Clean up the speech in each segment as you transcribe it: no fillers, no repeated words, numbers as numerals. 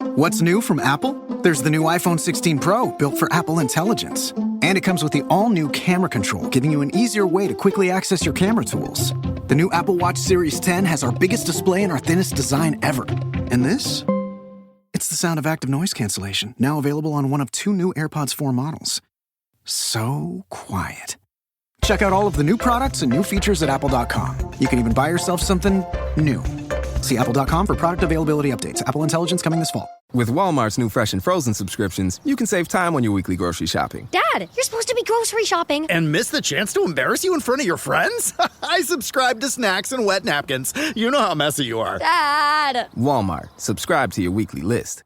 What's new from Apple? There's the new iPhone 16 Pro, built for Apple Intelligence. And it comes with the all-new camera control, giving you an easier way to quickly access your camera tools. The new Apple Watch Series 10 has our biggest display and our thinnest design ever. And this? It's the sound of active noise cancellation, now available on one of 2 new AirPods 4 models. So quiet. Check out all of the new products and new features at apple.com. You can even buy yourself something new. See apple.com for product availability updates. Apple Intelligence coming this fall. With Walmart's new fresh and frozen subscriptions, you can save time on your weekly grocery shopping. Dad, you're supposed to be grocery shopping. And miss the chance to embarrass you in front of your friends? I subscribe to snacks and wet napkins. You know how messy you are. Dad! Walmart. Subscribe to your weekly list.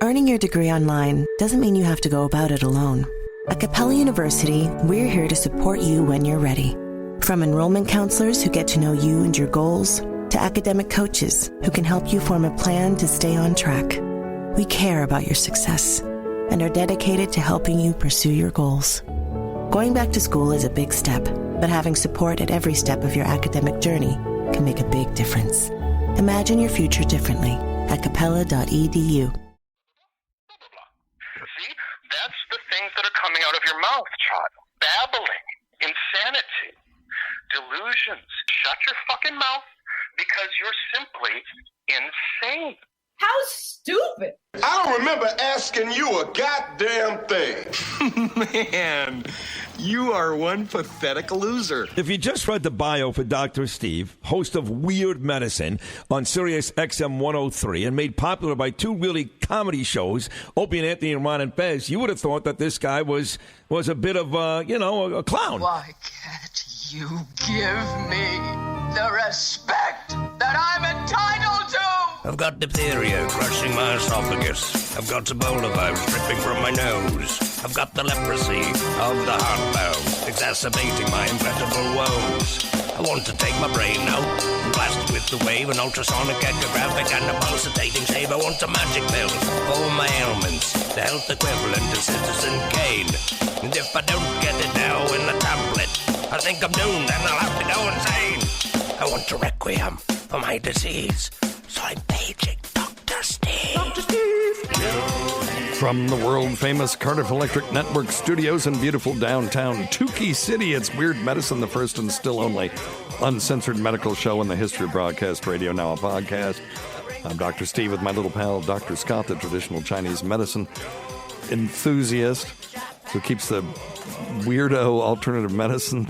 Earning your degree online doesn't mean you have to go about it alone. At Capella University, we're here to support you when you're ready. From enrollment counselors who get to know you and your goals, to academic coaches who can help you form a plan to stay on track. We care about your success and are dedicated to helping you pursue your goals. Going back to school is a big step, but having support at every step of your academic journey can make a big difference. Imagine your future differently at capella.edu. See, that's the things that are coming out of your mouth, child. Babbling, insanity, delusions. Shut your fucking mouth. Because you're simply insane. How stupid. I don't remember asking you a goddamn thing. Man, you are one pathetic loser. If you just read the bio for Dr. Steve, host of Weird Medicine on Sirius XM 103 and made popular by 2 really comedy shows, Opie and Anthony and Ron and Fez, you would have thought that this guy was a bit of, a clown. Why can't you give me the respect that I'm entitled to? I've got diphtheria crushing my esophagus. I've got Ebola virus dripping from my nose. I've got the leprosy of the heart valve, exacerbating my incredible woes. I want to take my brain out and blast it with the wave, an ultrasonic, echographic, and a pulsating shave. I want a magic pill for all my ailments, the health equivalent of Citizen Kane. And if I don't get it now in the tablet, I think I'm doomed and I'll have to go insane. I want a requiem for my disease, so I'm paging Dr. Steve. Dr. Steve! From the world-famous Cardiff Electric Network studios in beautiful downtown Tukey City, it's Weird Medicine, the first and still only uncensored medical show in the history of broadcast radio, now a podcast. I'm Dr. Steve with my little pal, Dr. Scott, the traditional Chinese medicine enthusiast who keeps the weirdo alternative medicine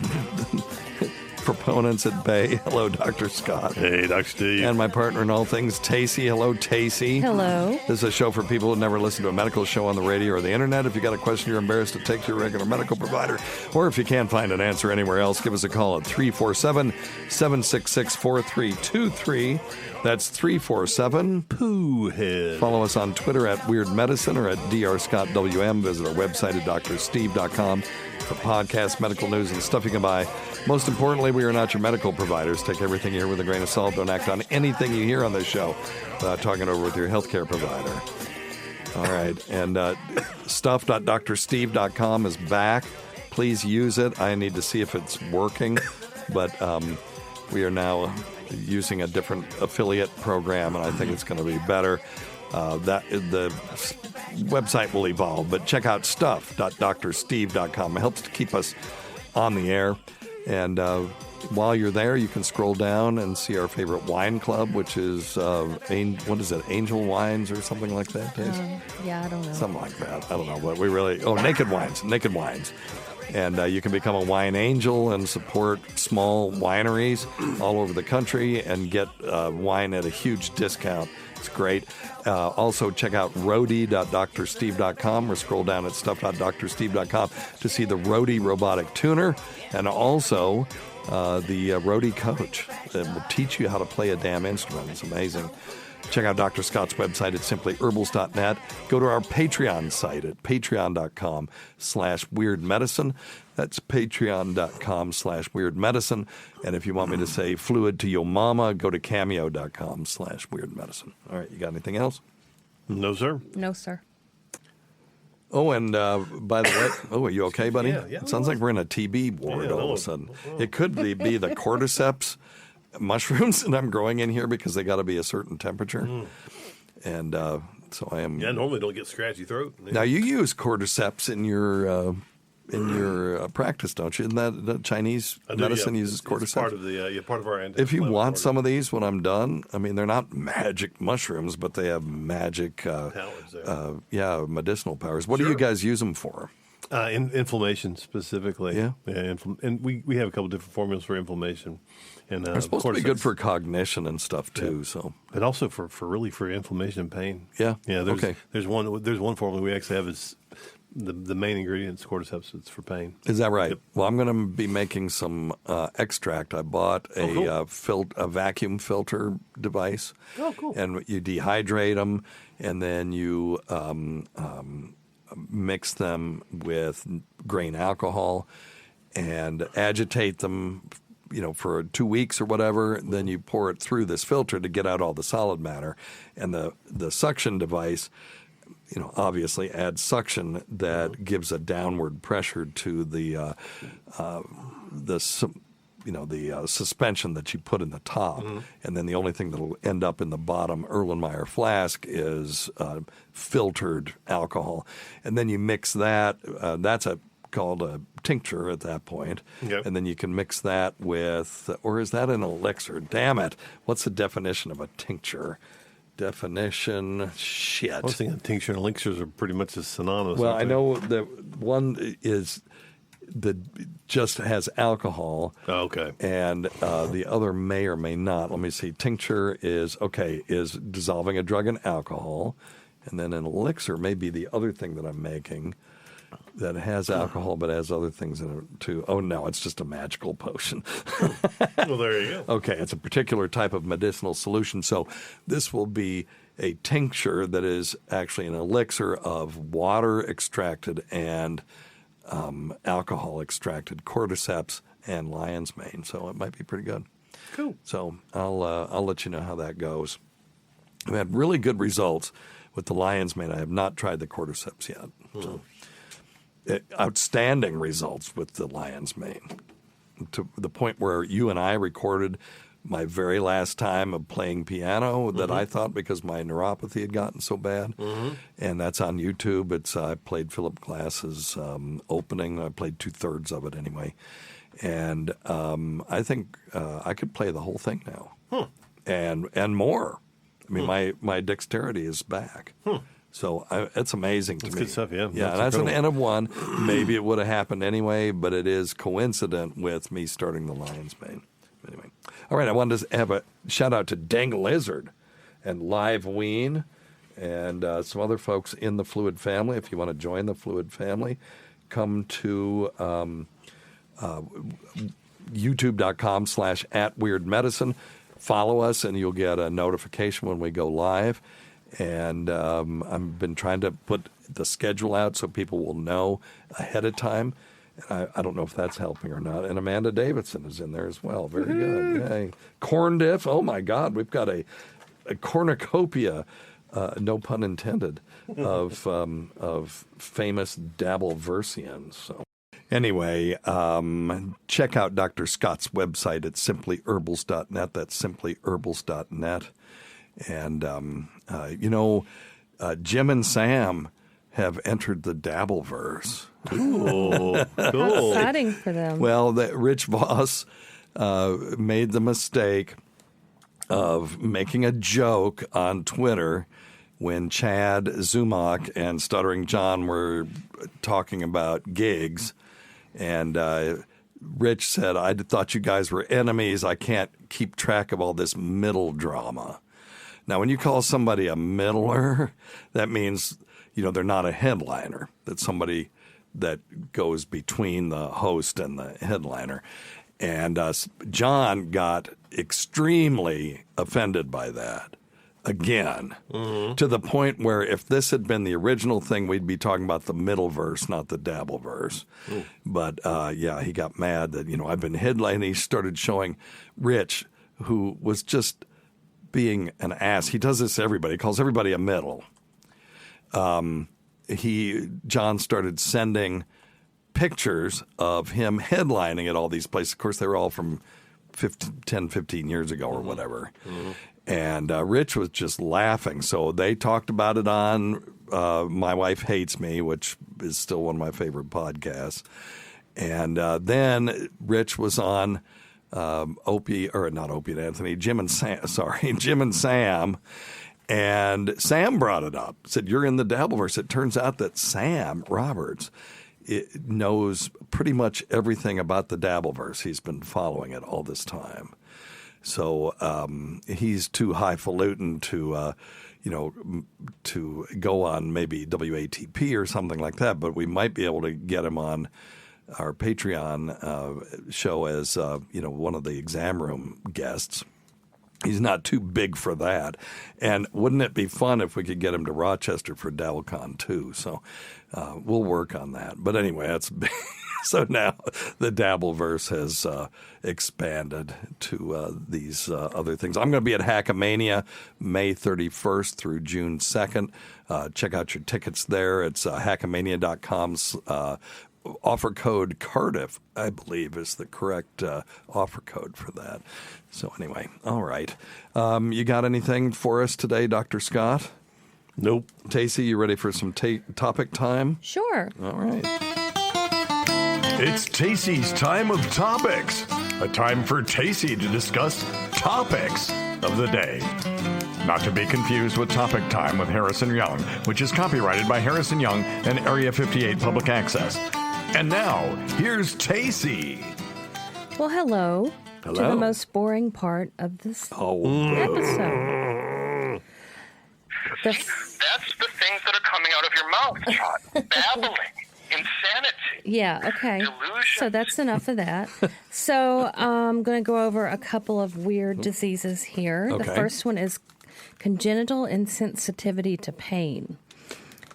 proponents at bay. Hello, Dr. Scott. Hey, Dr. Steve. And my partner in all things, Tacie. Hello, Tacie. Hello. This is a show for people who never listen to a medical show on the radio or the internet. If you got a question you're embarrassed to take to your regular medical provider, or if you can't find an answer anywhere else, give us a call at 347-766-4323. That's 347-POOHEAD. Follow us on Twitter at Weird Medicine or at drscottwm. Visit our website at drsteve.com for podcasts, medical news, and stuff you can buy. Most importantly, we are not your medical providers. Take everything you hear with a grain of salt. Don't act on anything you hear on this show without talking over with your healthcare provider. All right. And stuff.drsteve.com is back. Please use it. I need to see if it's working. But we are now using a different affiliate program, and I think it's going to be better. The website will evolve, but check out stuff.drsteve.com. It helps to keep us on the air. And while you're there, you can scroll down and see our favorite wine club, which is, what is it, Angel Wines or something like that, Tacie? Yeah, I don't know. Something like that. I don't know. But Naked Wines. And you can become a wine angel and support small wineries all over the country and get wine at a huge discount. It's great. Also, check out roadie.drsteve.com or scroll down at stuff.drsteve.com to see the Roadie robotic tuner and also the Roadie coach that will teach you how to play a damn instrument. It's amazing. Check out Dr. Scott's website at simplyherbals.net. Go to our Patreon site at patreon.com/weirdmedicine. That's patreon.com/weirdmedicine. And if you want me to say fluid to your mama, go to cameo.com/weirdmedicine. All right, you got anything else? No, sir. No, sir. Oh, and by the way, are you okay, buddy? Yeah. It sounds like we're in a TB ward all of a sudden. It could be the cordyceps mushrooms that I'm growing in here because they got to be a certain temperature. And So I am. Yeah, normally don't get scratchy throat. Now you use cordyceps in your practice, don't you? Isn't that the Chinese medicine uses cordyceps? It's part of the part of our. If you want some of these when I'm done, I mean they're not magic mushrooms, but they have magic powers there. Medicinal powers. What do you guys use them for? Inflammation specifically. Yeah. And we have a couple different formulas for inflammation. And they're supposed to be good for cognition and stuff too. Yeah. So, but also for inflammation and pain. Yeah. Yeah. There's one formula we actually have is the main ingredient is cordyceps. It's for pain. Is that right? Yep. Well, I'm going to be making some extract. I bought a vacuum filter device. Oh, cool. And you dehydrate them, and then you mix them with grain alcohol and agitate them, for 2 weeks or whatever. Then you pour it through this filter to get out all the solid matter. And the suction device, obviously adds suction that gives a downward pressure to the suspension that you put in the top. Mm-hmm. And then the only thing that will end up in the bottom Erlenmeyer flask is filtered alcohol. And then you mix that. That's called a tincture at that point. Yep. And then you can mix that with, or is that an elixir? Damn it. What's the definition of a tincture? Definition, shit. I was thinking tincture and elixirs are pretty much as synonymous. Well, I know that one is that just has alcohol. Oh, okay. And the other may or may not. Let me see. Tincture is dissolving a drug in alcohol. And then an elixir may be the other thing that I'm making that has alcohol but has other things in it too. Oh, no, it's just a magical potion. Well, there you go. Okay, it's a particular type of medicinal solution. So this will be a tincture that is actually an elixir of water extracted and alcohol extracted cordyceps and lion's mane. So it might be pretty good. Cool. So I'll let you know how that goes. I've had really good results with the lion's mane. I have not tried the cordyceps yet. So. Outstanding results with the lion's mane, to the point where you and I recorded my very last time of playing piano that I thought because my neuropathy had gotten so bad. And that's on YouTube. I played Philip Glass's opening. I played 2/3 of it anyway. And I think I could play the whole thing now and more. I mean, my dexterity is back. So it's amazing to me. That's good stuff, yeah. Yeah, that's an N of 1. Maybe it would have happened anyway, but it is coincident with me starting the lion's mane. Anyway. All right, I wanted to have a shout-out to Dang Lizard and Live Ween and some other folks in the Fluid family. If you want to join the Fluid family, come to youtube.com/@weirdmedicine. Follow us, and you'll get a notification when we go live. And I've been trying to put the schedule out so people will know ahead of time. I don't know if that's helping or not. And Amanda Davidson is in there as well. Very good. Yay. Corn diff. Oh, my God. We've got a cornucopia, no pun intended, of famous Dabbleversians. So. Anyway, check out Dr. Scott's website at simplyherbals.net. That's simplyherbals.net. And, Jim and Sam have entered the Dabbleverse. Cool. How exciting for them. Well, Rich Voss made the mistake of making a joke on Twitter when Chad Zumach and Stuttering John were talking about gigs. And Rich said, I thought you guys were enemies. I can't keep track of all this middle drama. Now, when you call somebody a middler, that means, they're not a headliner. That's somebody that goes between the host and the headliner. And John got extremely offended by that, again, to the point where if this had been the original thing, we'd be talking about the middle verse, not the dabble verse. But, he got mad that, I've been headlining. He started showing Rich, who was just being an ass. He does this to everybody. He calls everybody a middle. John started sending pictures of him headlining at all these places. Of course, they were all from 10, 15 years ago or whatever. And Rich was just laughing. So they talked about it on My Wife Hates Me, which is still one of my favorite podcasts. And then Rich was on Jim and Sam. And Sam brought it up, said, you're in the Dabbleverse. It turns out that Sam Roberts knows pretty much everything about the Dabbleverse. He's been following it all this time. So he's too highfalutin to go on maybe WATP or something like that. But we might be able to get him on our Patreon show as one of the exam room guests. He's not too big for that. And wouldn't it be fun if we could get him to Rochester for DabbleCon too? So we'll work on that. But anyway, that's big. So now the Dabbleverse has expanded to these other things. I'm going to be at Hackamania May 31st through June 2nd. Check out your tickets there. It's hackamania.com's offer code Cardiff, I believe, is the correct offer code for that. So anyway, all right. You got anything for us today, Dr. Scott? Nope. Tacie, you ready for some topic time? Sure. All right. It's Tacie's time of topics. A time for Tacie to discuss topics of the day. Not to be confused with Topic Time with Harrison Young, which is copyrighted by Harrison Young and Area 58 Public Access. And now, here's Tacie. Well, hello. To Hello. the most boring part of this episode. That's the things that are coming out of your mouth, child. Babbling. Insanity. Yeah, okay. Delusion. So that's enough of that. So I'm going to go over a couple of weird diseases here. Okay. The first one is congenital insensitivity to pain.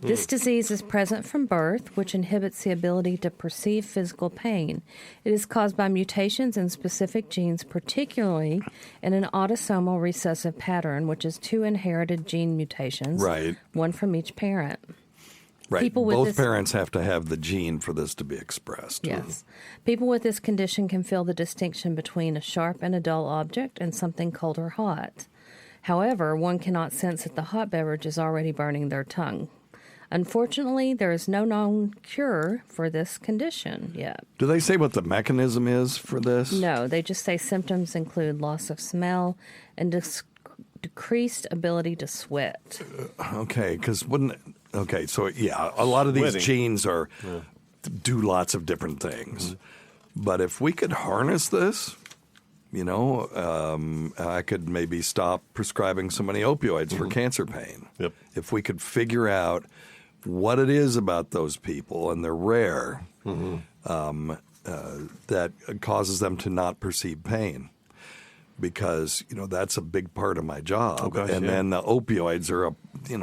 This disease is present from birth, which inhibits the ability to perceive physical pain. It is caused by mutations in specific genes, particularly in an autosomal recessive pattern, which is 2 inherited gene mutations, Right. one from each parent. Right. People with Both this- parents have to have the gene for this to be expressed. Yes. People with this condition can feel the distinction between a sharp and a dull object and something cold or hot. However, one cannot sense that the hot beverage is already burning their tongue. Unfortunately, there is no known cure for this condition yet. Do they say what the mechanism is for this? No, they just say symptoms include loss of smell and decreased ability to sweat. Okay, because so yeah, a lot of these Sweating. genes do lots of different things. But if we could harness this, I could maybe stop prescribing so many opioids for cancer pain. Yep. If we could figure out what it is about those people, and they're rare, that causes them to not perceive pain. Because, that's a big part of my job. Oh, gosh, and yeah. then the opioids are,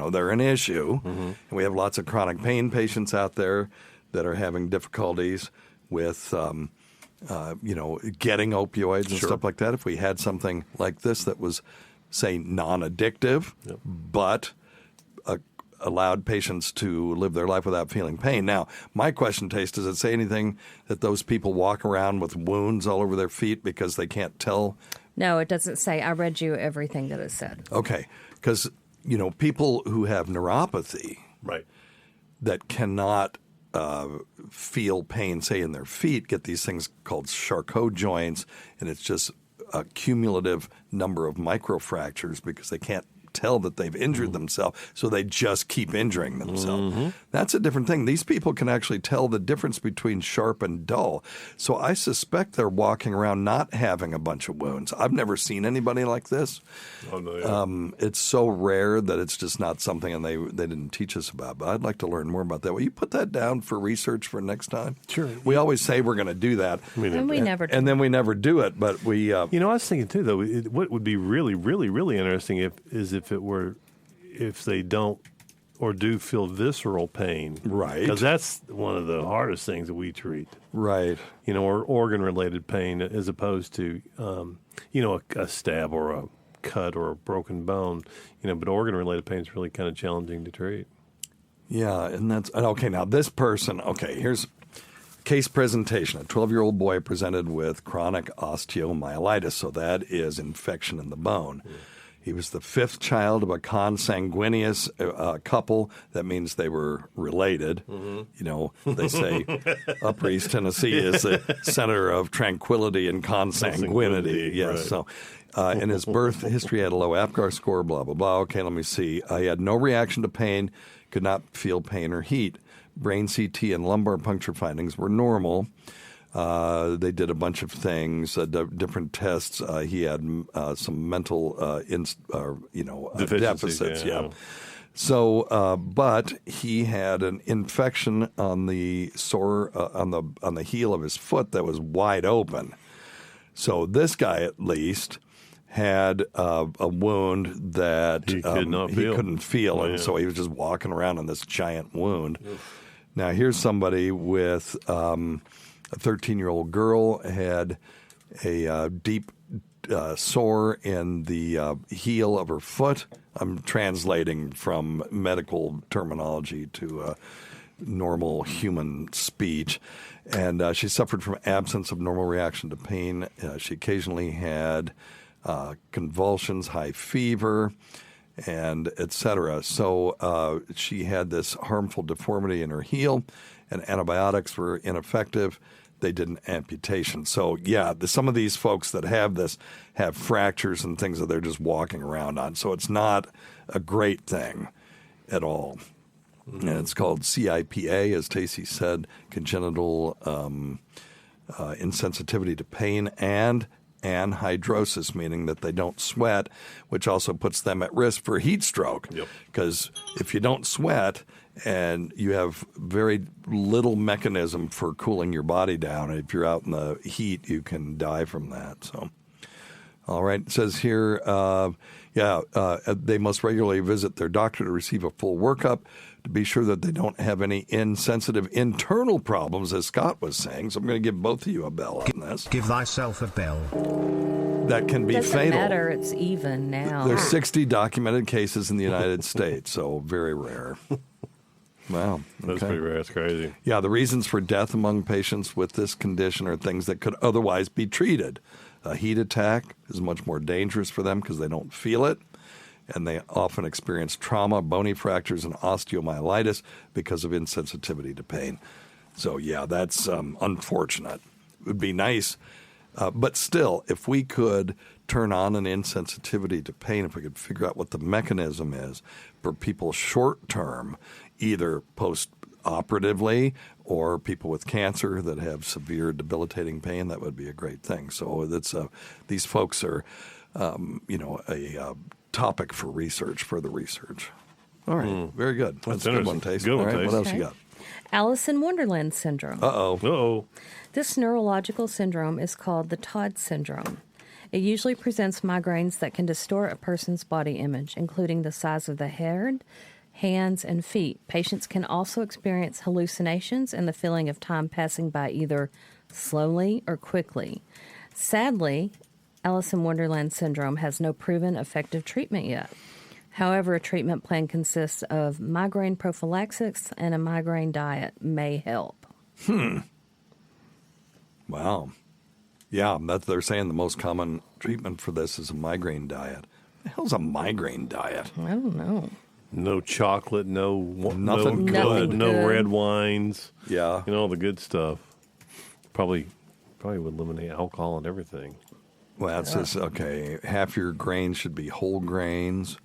they're an issue. And we have lots of chronic pain patients out there that are having difficulties with, getting opioids and stuff like that. If we had something like this that was, say, non-addictive, but allowed patients to live their life without feeling pain. Now, my question, Tace, does it say anything that those people walk around with wounds all over their feet because they can't tell? No, it doesn't say. I read you everything that it said. Okay, because, people who have neuropathy that cannot feel pain, say, in their feet, get these things called Charcot joints, and it's just a cumulative number of microfractures because they can't tell that they've injured themselves, so they just keep injuring themselves. That's a different thing. These people can actually tell the difference between sharp and dull. So I suspect they're walking around not having a bunch of wounds. I've never seen anybody like this. Oh, no, yeah. It's so rare that it's just not something, and they didn't teach us about. But I'd like to learn more about that. Will you put that down for research for next time? Sure. We always say we're going to do that. And we never do. And then we never do it, but we... I was thinking, too, though, what would be really, really, really interesting if they don't or do feel visceral pain. Right. Because that's one of the hardest things that we treat. Right. Or organ-related pain as opposed to, a stab or a cut or a broken bone. But organ-related pain is really kind of challenging to treat. Yeah, and that's... Okay, now this person... Okay, here's... Case presentation. A 12-year-old boy presented with chronic osteomyelitis, so that is infection in the bone. He was the fifth child of a consanguineous couple. That means they were related. Mm-hmm. You know, they say Upper East Tennessee is the center of tranquility and consanguinity. Yes. Right. So in his birth history, he had a low APGAR score, blah, blah, blah. Okay, let me see. He had no reaction to pain, could not feel pain or heat. Brain CT and lumbar puncture findings were normal. They did a bunch of things, different tests. He had some mental, deficits. Yeah. So, but he had an infection on the sore on the heel of his foot that was wide open. So this guy, at least, had a wound that he couldn't feel, and so he was just walking around on this giant wound. Oof. Now, here's somebody with a 13-year-old girl had a deep sore in the heel of her foot. I'm translating from medical terminology to normal human speech. And she suffered from absence of normal reaction to pain. She occasionally had convulsions, high fever, and et cetera. So she had this harmful deformity in her heel, and antibiotics were ineffective. They did an amputation. So, yeah, some of these folks that have this have fractures and things that they're just walking around on. So it's not a great thing at all. Mm-hmm. And it's called CIPA, as Tacie said, congenital insensitivity to pain, and anhidrosis, meaning that they don't sweat, which also puts them at risk for heat stroke. Because if you don't sweat and you have very little mechanism for cooling your body down, if you're out in the heat, you can die from that. So, all right, it says here, they must regularly visit their doctor to receive a full workup to be sure that they don't have any insensitive internal problems, as Scott was saying. So I'm going to give both of you a bell on this. Give thyself a bell. That can be Doesn't fatal. Matter. It's even now. There's 60 documented cases in the United States, so very rare. Wow. That's pretty rare. That's crazy. Yeah, the reasons for death among patients with this condition are things that could otherwise be treated. A heat attack is much more dangerous for them because they don't feel it, and they often experience trauma, bony fractures, and osteomyelitis because of insensitivity to pain. So, yeah, that's unfortunate. It would be nice, but still, if we could turn on an insensitivity to pain, if we could figure out what the mechanism is for people short-term, either post-operatively or people with cancer that have severe debilitating pain, that would be a great thing. So that's these folks are, a topic for research, further research. All right, very good. That's a good one, Tacie. Good one, All right, what else you got? Alice in Wonderland syndrome. Uh-oh. This neurological syndrome is called the Todd syndrome. It usually presents migraines that can distort a person's body image, including the size of the head, hands, and feet. Patients can also experience hallucinations and the feeling of time passing by either slowly or quickly. Sadly, Alice in Wonderland syndrome has no proven effective treatment yet. However, a treatment plan consists of migraine prophylaxis and a migraine diet may help. Wow. Yeah, they're saying the most common treatment for this is a migraine diet. What the hell's a migraine diet? I don't know. No chocolate, Nothing good, no good. red wines. Yeah. All the good stuff. Probably would eliminate alcohol and everything. Well, that says, okay, half your grains should be whole grains.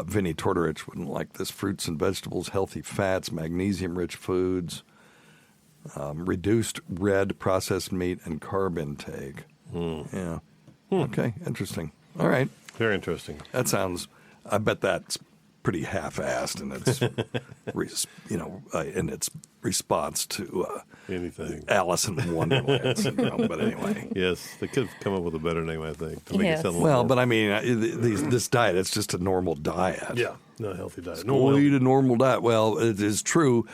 Vinnie Tortorich wouldn't like this. Fruits and vegetables, healthy fats, magnesium-rich foods, reduced red processed meat, and carb intake. Yeah. Okay, interesting. All right. Very interesting. That sounds, I bet that's pretty half-assed in its, in its response to anything. Alice in Wonderland syndrome. But anyway, yes, they could have come up with a better name, I think, to make it sound well. But I mean, this diet, it's just a normal diet. Yeah, not a healthy diet. Eat a normal diet. Well, it is true.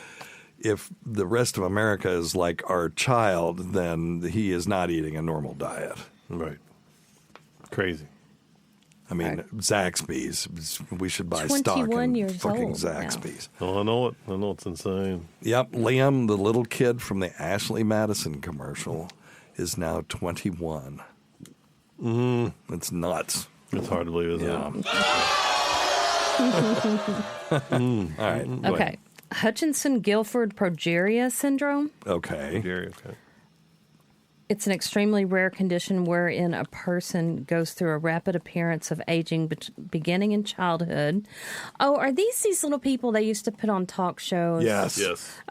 If the rest of America is like our child, then he is not eating a normal diet. Right. Crazy. I mean, Zaxby's. We should buy stock in fucking Zaxby's. Oh, I know it. I know it's insane. Yep. Liam, the little kid from the Ashley Madison commercial, is now 21. It's nuts. It's hard to believe, isn't it? All right. Okay. Hutchinson-Gilford progeria syndrome. Okay. It's an extremely rare condition wherein a person goes through a rapid appearance of aging beginning in childhood. Oh, are these little people they used to put on talk shows? Yes.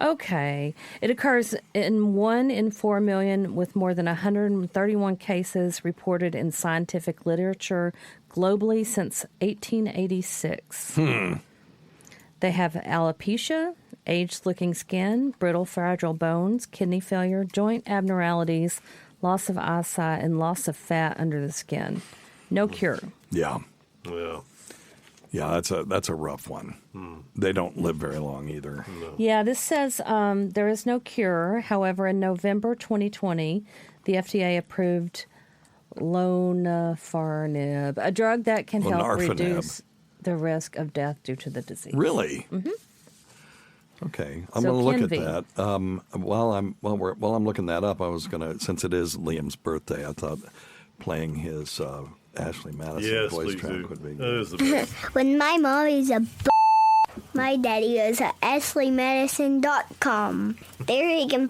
Okay. It occurs in 1 in 4 million with more than 131 cases reported in scientific literature globally since 1886. They have alopecia, aged-looking skin, brittle, fragile bones, kidney failure, joint abnormalities, loss of eyesight, and loss of fat under the skin. No cure. Yeah, that's a rough one. They don't live very long either. Yeah, this says there is no cure. However, in November 2020, the FDA approved lonafarnib, a drug that can help reduce the risk of death due to the disease. Really? Mm-hmm. Okay, I'm going to look at that. While I'm looking that up, I was going to, since it is Liam's birthday, I thought playing his Ashley Madison voice track would be good. When my mom is my daddy goes to ashleymadison.com. There he can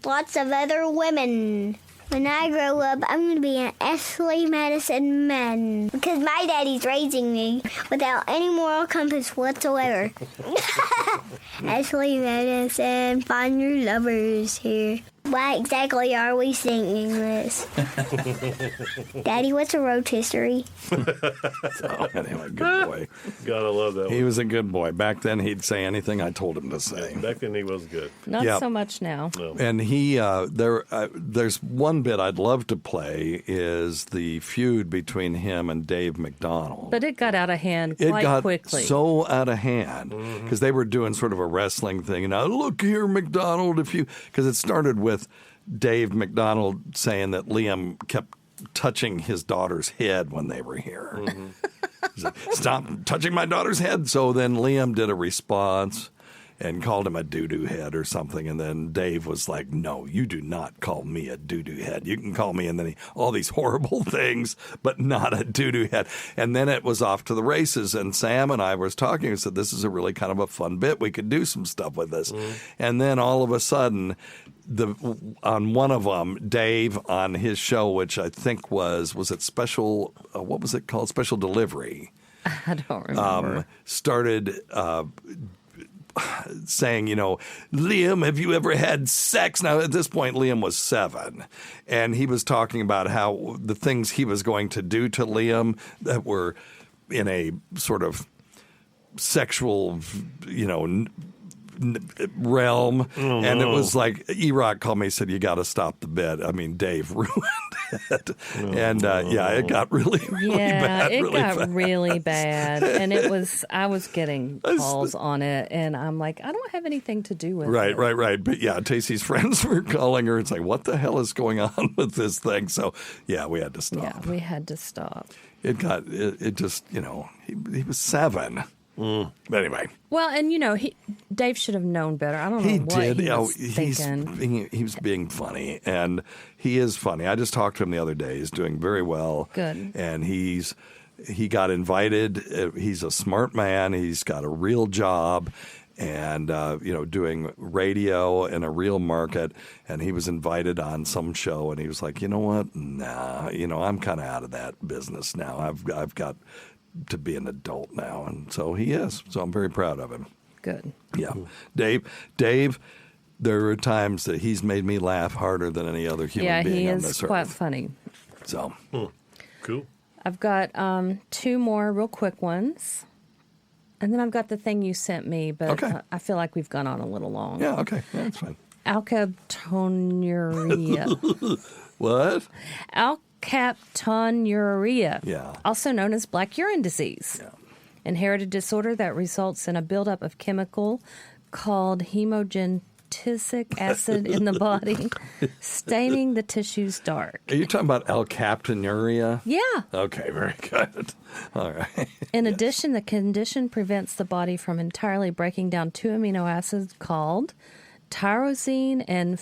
lots of other women. When I grow up, I'm going to be an Ashley Madison man because my daddy's raising me without any moral compass whatsoever. Ashley Madison, find your lovers here. Why exactly are we singing this? Daddy, what's a rotisserie? Anyway, good boy. Gotta love that one. He was a good boy. Back then, he'd say anything I told him to say. Back then, he was good. Not so much now. No. And he, there's one bit I'd love to play is the feud between him and Dave McDonald. But it got out of hand quite quickly. So out of hand because they were doing sort of a wrestling thing. And look here, McDonald, because it started with Dave McDonald saying that Liam kept touching his daughter's head when they were here. He said, stop touching my daughter's head. So then Liam did a response and called him a doo-doo head or something. And then Dave was like, no, you do not call me a doo-doo head. You can call me and then all these horrible things, but not a doo-doo head. And then it was off to the races. And Sam and I was talking and said, this is a really kind of a fun bit. We could do some stuff with this. And then all of a sudden, on one of them, Dave on his show, which I think was it special, what was it called? Special Delivery. I don't remember. Started saying, Liam, have you ever had sex? Now, at this point, Liam was 7, and he was talking about how the things he was going to do to Liam that were in a sort of sexual, realm. Oh, and no. It was like, E-Rock called me and said, you got to stop the bit. I mean, Dave ruined it. And it got really bad. It got really bad. And I was getting calls on it, and I'm like, I don't have anything to do with it. Right. But yeah, Tacie's friends were calling her. It's like, what the hell is going on with this thing? So yeah, we had to stop. Yeah, we had to stop. It just, he was 7. But anyway. Well, and Dave should have known better. I don't know what he was thinking. He was being funny, and he is funny. I just talked to him the other day. He's doing very well. Good. And he got invited. He's a smart man. He's got a real job. And, doing radio in a real market. And he was invited on some show, and he was like, you know what? Nah, I'm kind of out of that business now. I've got to be an adult now. And so he is. So I'm very proud of him. Good. Yeah. Dave, there are times that he's made me laugh harder than any other human being on this earth. Yeah, he is quite funny. So. Cool. I've got 2 more real quick ones. And then I've got the thing you sent me, but I feel like we've gone on a little long. Yeah, okay. Yeah, that's fine. Alkaptonuria. What? Alkaptonuria. Yeah. Also known as black urine disease. Yeah. Inherited disorder that results in a buildup of chemical called hemogenic acid in the body, staining the tissues dark. Are you talking about alkaptonuria? Yeah. Okay, very good. All right. In addition, the condition prevents the body from entirely breaking down 2 amino acids called tyrosine and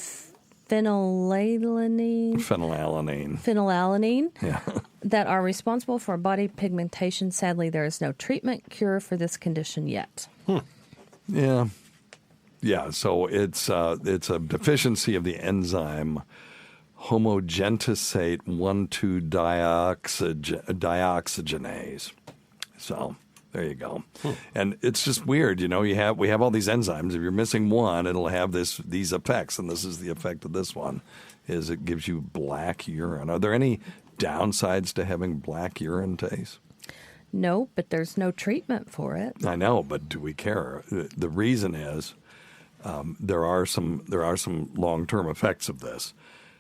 phenylalanine Yeah. that are responsible for body pigmentation. Sadly, there is no treatment cure for this condition yet. Yeah. Yeah, so it's a deficiency of the enzyme homogentisate 1,2-dioxygenase. So there you go. And it's just weird, we have all these enzymes. If you're missing one, it'll have these effects, and this is the effect of this one, is it gives you black urine. Are there any downsides to having black urine, Tace? No, but there's no treatment for it. I know, but do we care? The reason is there are some long-term effects of this.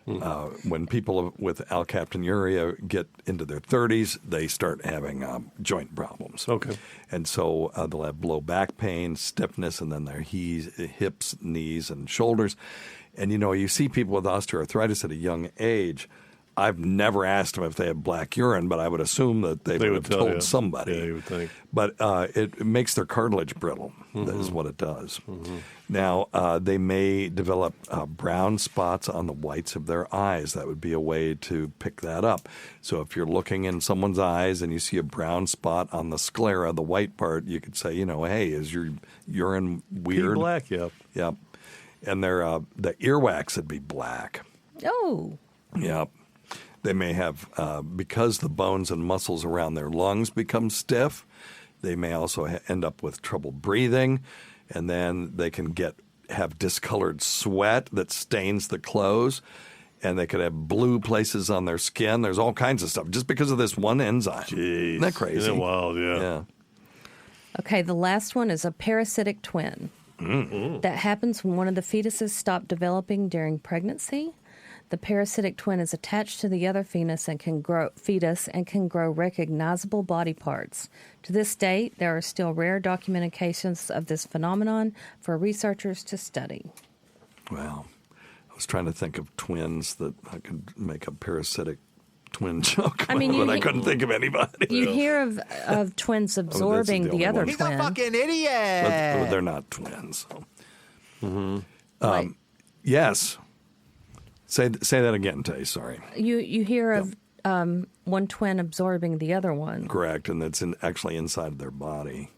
When people with alkaptonuria get into their 30s, they start having joint problems. Okay. And so they'll have low back pain, stiffness, and then their hips, knees, and shoulders. And, you see people with osteoarthritis at a young age. I've never asked them if they have black urine, but I would assume that they would have told somebody. Yeah, you would think. But it makes their cartilage brittle. That is what it does. Now, they may develop brown spots on the whites of their eyes. That would be a way to pick that up. So if you're looking in someone's eyes and you see a brown spot on the sclera, the white part, you could say, hey, is your urine weird? Pea black, yep. Yep. And the earwax would be black. Oh. Yep. They may have, because the bones and muscles around their lungs become stiff, they may also end up with trouble breathing, and then they can have discolored sweat that stains the clothes, and they could have blue places on their skin. There's all kinds of stuff just because of this one enzyme. Jeez. Isn't that crazy? Isn't it wild? Yeah. Okay, the last one is a parasitic twin. That happens when one of the fetuses stop developing during pregnancy. The parasitic twin is attached to the other fetus and can grow recognizable body parts. To this date, there are still rare documented cases of this phenomenon for researchers to study. Well, I was trying to think of twins that I could make a parasitic twin joke, but I couldn't think of anybody. You hear of twins absorbing the other twin. He's a fucking idiot. But they're not twins. So. Yes. Say that again, Tay. Sorry. You hear of one twin absorbing the other one. Correct, and that's actually inside of their body.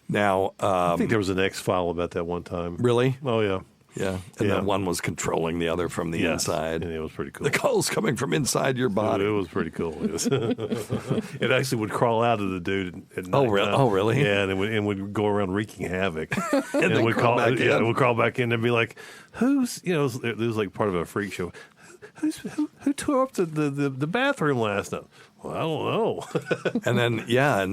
Now, I think there was an X-File about that one time. Really? Oh, yeah. Yeah, and then one was controlling the other from the inside. And it was pretty cool. The coal's coming from inside your body. It was pretty cool. It actually would crawl out of the dude at night. Oh, really? Yeah, and it would go around wreaking havoc. And it would crawl back in. Yeah, it would crawl back in and be like, who's, it was like part of a freak show. Who tore up the bathroom last night? Well, I don't know. and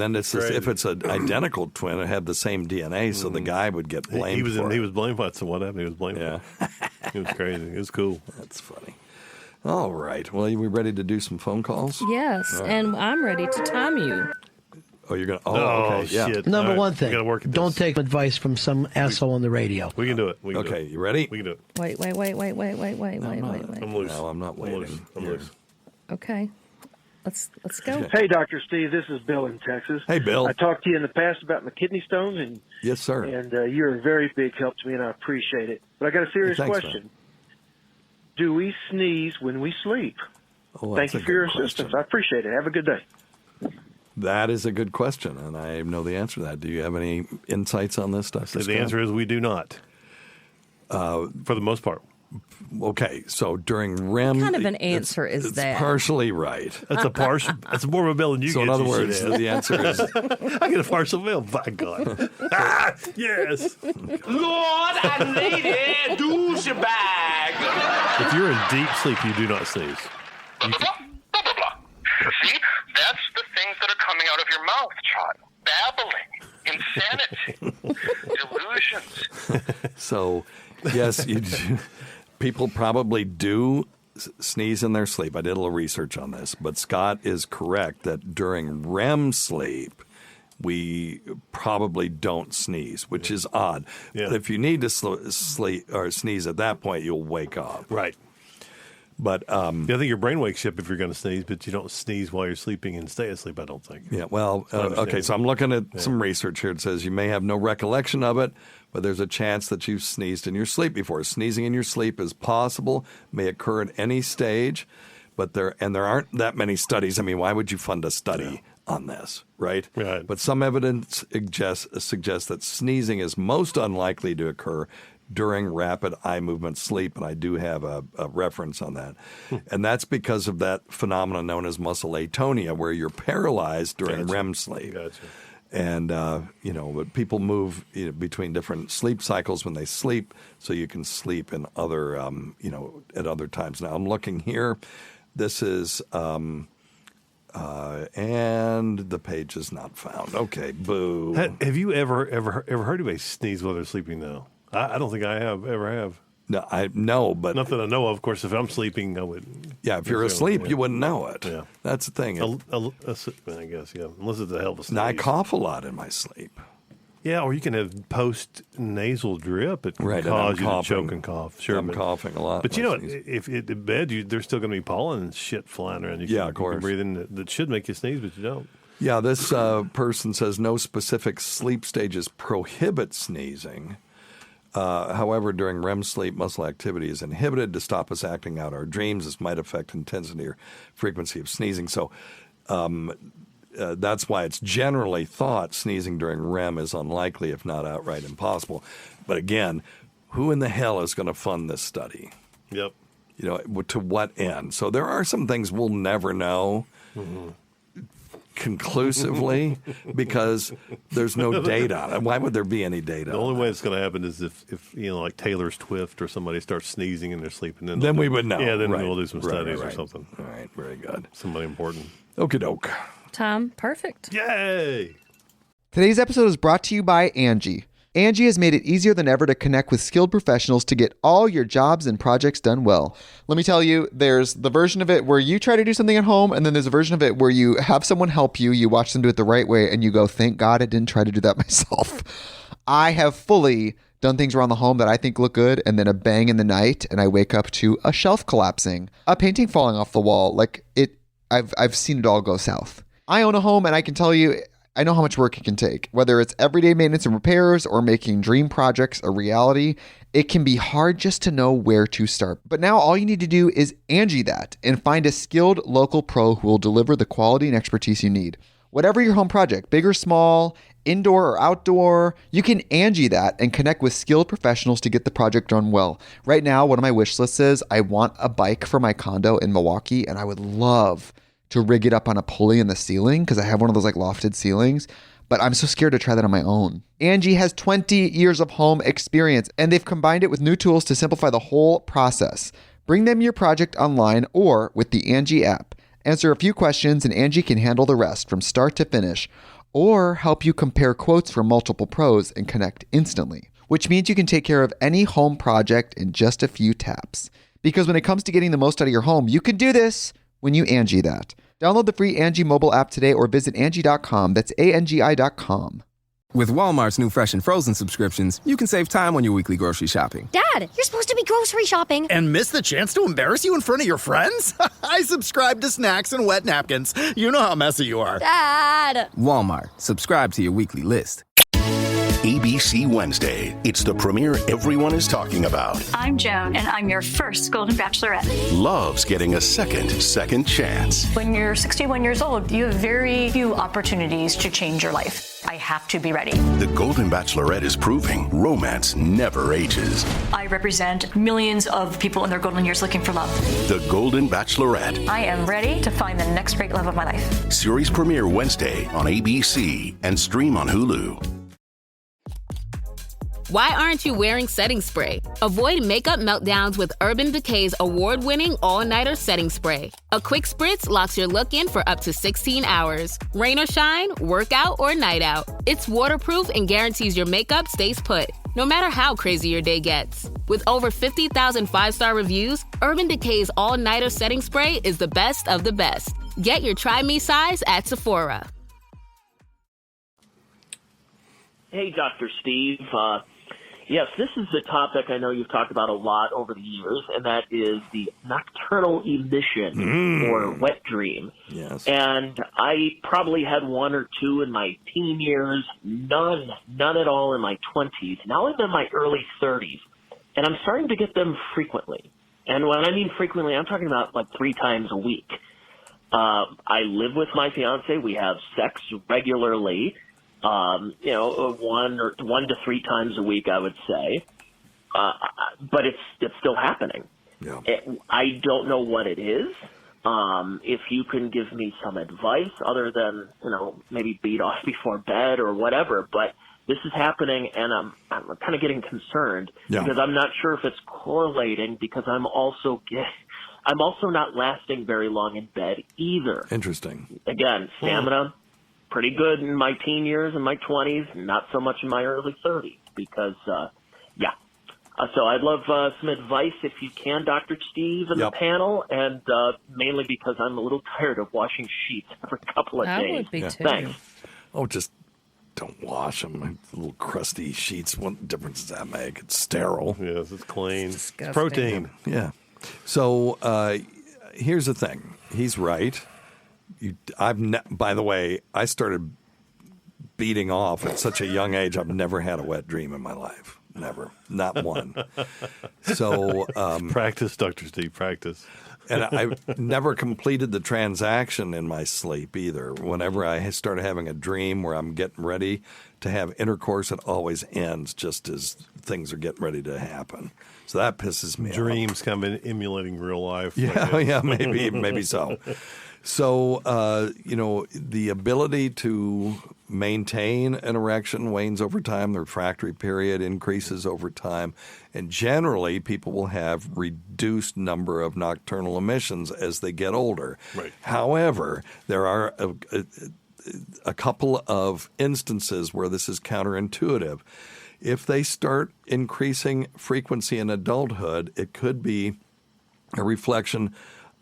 then it's if it's an identical twin, it had the same DNA, so the guy would get blamed for it. He was blamed for it. So what happened? He was blamed for it. It was crazy. It was cool. That's funny. All right. Well, are we ready to do some phone calls? Yes, and I'm ready to time you. Oh, you're going to... Oh, okay. Yeah. Shit. Number one thing, work don't take advice from some asshole on the radio. We can do it. Okay, you ready? We can do it. Wait. I'm loose. No, I'm not waiting. I'm loose. Okay. Let's go. Hey, Dr. Steve, this is Bill in Texas. Hey, Bill. I talked to you in the past about my kidney stones, and yes, sir. And you're a very big help to me, and I appreciate it. But I got a serious question. Man. Do we sneeze when we sleep? Oh, Thank you for your assistance. I appreciate it. Have a good day. That is a good question, and I know the answer to that. Do you have any insights on this, Dr. So Scott? the answer is we do not, for the most part. Okay, so during REM... What kind of an answer is that? It's partially right. That's a partial... That's more of a bill than you get. So in other words, the answer is... I get a partial bill, by God. Yes. Lord and lady, douchebag. If you're in deep sleep, you do not sneeze. See, that's the things that are coming out of your mouth, child. Babbling, insanity, delusions. So, yes, you do. People probably do sneeze in their sleep. I did a little research on this, but Scott is correct that during REM sleep, we probably don't sneeze, which is odd. Yeah. But if you need to sleep or sneeze at that point, you'll wake up. Right. But I think your brain wakes up if you're going to sneeze, but you don't sneeze while you're sleeping and stay asleep, I don't think. Yeah, well, okay, so I'm looking at some research here. It says you may have no recollection of it, but there's a chance that you've sneezed in your sleep before. Sneezing in your sleep is possible, may occur at any stage, but there aren't that many studies. I mean, why would you fund a study on this, right? But some evidence suggests that sneezing is most unlikely to occur during rapid eye movement sleep, and I do have a reference on that. And that's because of that phenomenon known as muscle atonia, where you're paralyzed during REM sleep. And, but people move between different sleep cycles when they sleep, so you can sleep in other, at other times. Now, I'm looking here. This is, and the page is not found. Okay, boo. Have you ever heard anybody sneeze while they're sleeping, though? I don't think I ever have. No, but not that I know of. Of course, if I'm sleeping, I would. Yeah, if you're asleep, you wouldn't know it. Yeah, that's the thing. I guess, yeah. Unless it's a hell of a sneeze. Now, I cough a lot in my sleep. Yeah, or you can have post-nasal drip. It can cause you to choke and cough. Sure, I'm coughing a lot. But you know, if in bed, there's still going to be pollen and shit flying around. You of course. You can breathe in that should make you sneeze, but you don't. Yeah, this person says no specific sleep stages prohibit sneezing. However, during REM sleep, muscle activity is inhibited to stop us acting out our dreams. This might affect intensity or frequency of sneezing. So that's why it's generally thought sneezing during REM is unlikely, if not outright impossible. But again, who in the hell is going to fund this study? Yep. To what end? So there are some things we'll never know. Conclusively, because there's no data on it. Why would there be any data? The only way it's going to happen is if like Taylor Swift or somebody starts sneezing in their sleep, and then we would know. Yeah, then we'll do some studies or something. All right, very good. Somebody important. Okie doke. Tom, perfect. Yay! Today's episode is brought to you by Angie. Angie has made it easier than ever to connect with skilled professionals to get all your jobs and projects done well. Let me tell you, there's the version of it where you try to do something at home, and then there's a version of it where you have someone help you, you watch them do it the right way, and you go, thank God I didn't try to do that myself. I have fully done things around the home that I think look good, and then a bang in the night, and I wake up to a shelf collapsing, a painting falling off the wall. I've seen it all go south. I own a home, and I can tell you, I know how much work it can take. Whether it's everyday maintenance and repairs or making dream projects a reality, it can be hard just to know where to start. But now all you need to do is Angie that and find a skilled local pro who will deliver the quality and expertise you need. Whatever your home project, big or small, indoor or outdoor, you can Angie that and connect with skilled professionals to get the project done well. Right now, one of my wish lists is I want a bike for my condo in Milwaukee, and I would love to rig it up on a pulley in the ceiling because I have one of those lofted ceilings, but I'm so scared to try that on my own. Angie has 20 years of home experience, and they've combined it with new tools to simplify the whole process. Bring them your project online or with the Angie app. Answer a few questions and Angie can handle the rest from start to finish, or help you compare quotes from multiple pros and connect instantly, which means you can take care of any home project in just a few taps. Because when it comes to getting the most out of your home, you can do this when you Angie that. Download the free Angie mobile app today or visit Angie.com. That's ANGI.com. With Walmart's new fresh and frozen subscriptions, you can save time on your weekly grocery shopping. Dad, you're supposed to be grocery shopping. And miss the chance to embarrass you in front of your friends? I subscribe to snacks and wet napkins. You know how messy you are. Dad. Walmart. Subscribe to your weekly list. ABC Wednesday. It's the premiere everyone is talking about. I'm Joan, and I'm your first Golden Bachelorette. Loves getting a second chance. When you're 61 years old, you have very few opportunities to change your life. I have to be ready. The Golden Bachelorette is proving romance never ages. I represent millions of people in their golden years looking for love. The Golden Bachelorette. I am ready to find the next great love of my life. Series premiere Wednesday on ABC and stream on Hulu. Why aren't you wearing setting spray? Avoid makeup meltdowns with Urban Decay's award-winning all-nighter setting spray. A quick spritz locks your look in for up to 16 hours. Rain or shine, workout or night out. It's waterproof and guarantees your makeup stays put, no matter how crazy your day gets. With over 50,000 five-star reviews, Urban Decay's all-nighter setting spray is the best of the best. Get your Try Me size at Sephora. Hey, Dr. Steve. Yes, this is the topic I know you've talked about a lot over the years, and that is the nocturnal emission or wet dream. Yes. And I probably had one or two in my teen years, none at all in my 20s. Now I'm in my early 30s, and I'm starting to get them frequently. And when I mean frequently, I'm talking about like 3 times a week. I live with my fiance. We have sex regularly. 1 to 3 times a week, I would say. But it's still happening. Yeah. I don't know what it is. If you can give me some advice other than, maybe beat off before bed or whatever, but this is happening and I'm kind of getting concerned because I'm not sure if it's correlating because I'm also not lasting very long in bed either. Interesting. Again, stamina, pretty good in my teen years and my 20s, not so much in my early 30s because, so I'd love some advice if you can, Dr. Steve and the panel, and mainly because I'm a little tired of washing sheets every couple of days. I would be too. Thanks. Oh, just don't wash them. Little crusty sheets. What difference does that make? It's sterile. Yes, it's clean. It's disgusting. Protein. Yeah. So here's the thing. He's right. By the way, I started beating off at such a young age. I've never had a wet dream in my life. Never. Not one. So practice, Dr. Steve, practice. And I never completed the transaction in my sleep either. Whenever I started having a dream where I'm getting ready to have intercourse, it always ends just as things are getting ready to happen. So that pisses me off. Dreams kind of emulating real life. Yeah, maybe so. So, the ability to maintain an erection wanes over time. The refractory period increases over time. And generally, people will have reduced number of nocturnal emissions as they get older. Right. However, there are a couple of instances where this is counterintuitive. If they start increasing frequency in adulthood, it could be a reflection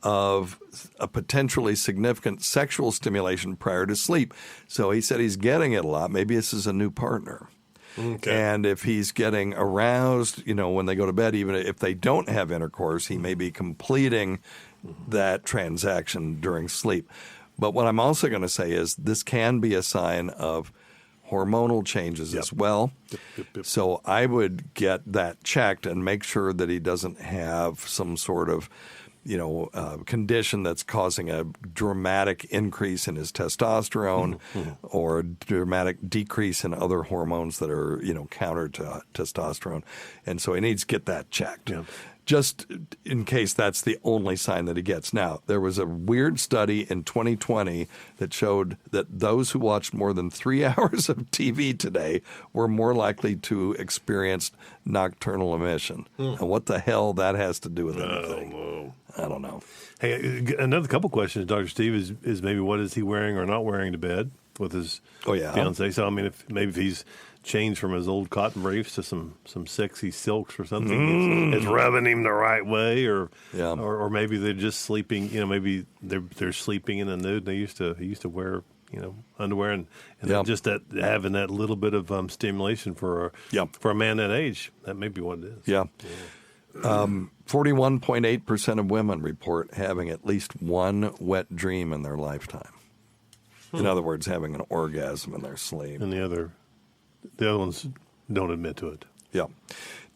of a potentially significant sexual stimulation prior to sleep. So he said he's getting it a lot. Maybe this is a new partner. Okay. And if he's getting aroused, when they go to bed, even if they don't have intercourse, he may be completing that transaction during sleep. But what I'm also going to say is this can be a sign of hormonal changes as well. Yep. So I would get that checked and make sure that he doesn't have some sort of condition that's causing a dramatic increase in his testosterone or a dramatic decrease in other hormones that are, counter to testosterone. And so he needs to get that checked. Yeah. Just in case that's the only sign that he gets. Now, there was a weird study in 2020 that showed that those who watched more than 3 hours of TV today were more likely to experience nocturnal emission. And what the hell that has to do with anything? I don't know. Hey, another couple questions, Dr. Steve, is maybe what is he wearing or not wearing to bed with his fiancée? So, I mean, if he's changed from his old cotton briefs to some sexy silks or something, it's rubbing him the right way, or maybe they're just sleeping. Maybe they're sleeping in the nude. He used to wear underwear and just that having that little bit of stimulation for a man that age. That may be what it is. Yeah. 41.8% of women report having at least one wet dream in their lifetime. In other words, having an orgasm in their sleep. And the other ones don't admit to it. Yeah.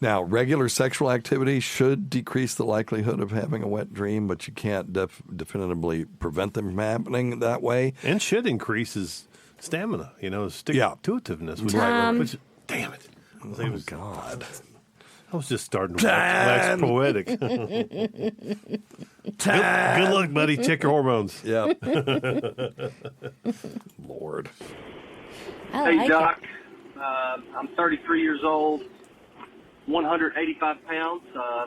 Now, regular sexual activity should decrease the likelihood of having a wet dream, but you can't definitively prevent them from happening that way. And should increase his stamina, stick-to-itiveness. Which, damn it. Oh, God. I was just starting to wax poetic. Good luck, buddy. Check your hormones. Yeah. Lord. Hey, Doc. I'm 33 years old, 185 pounds.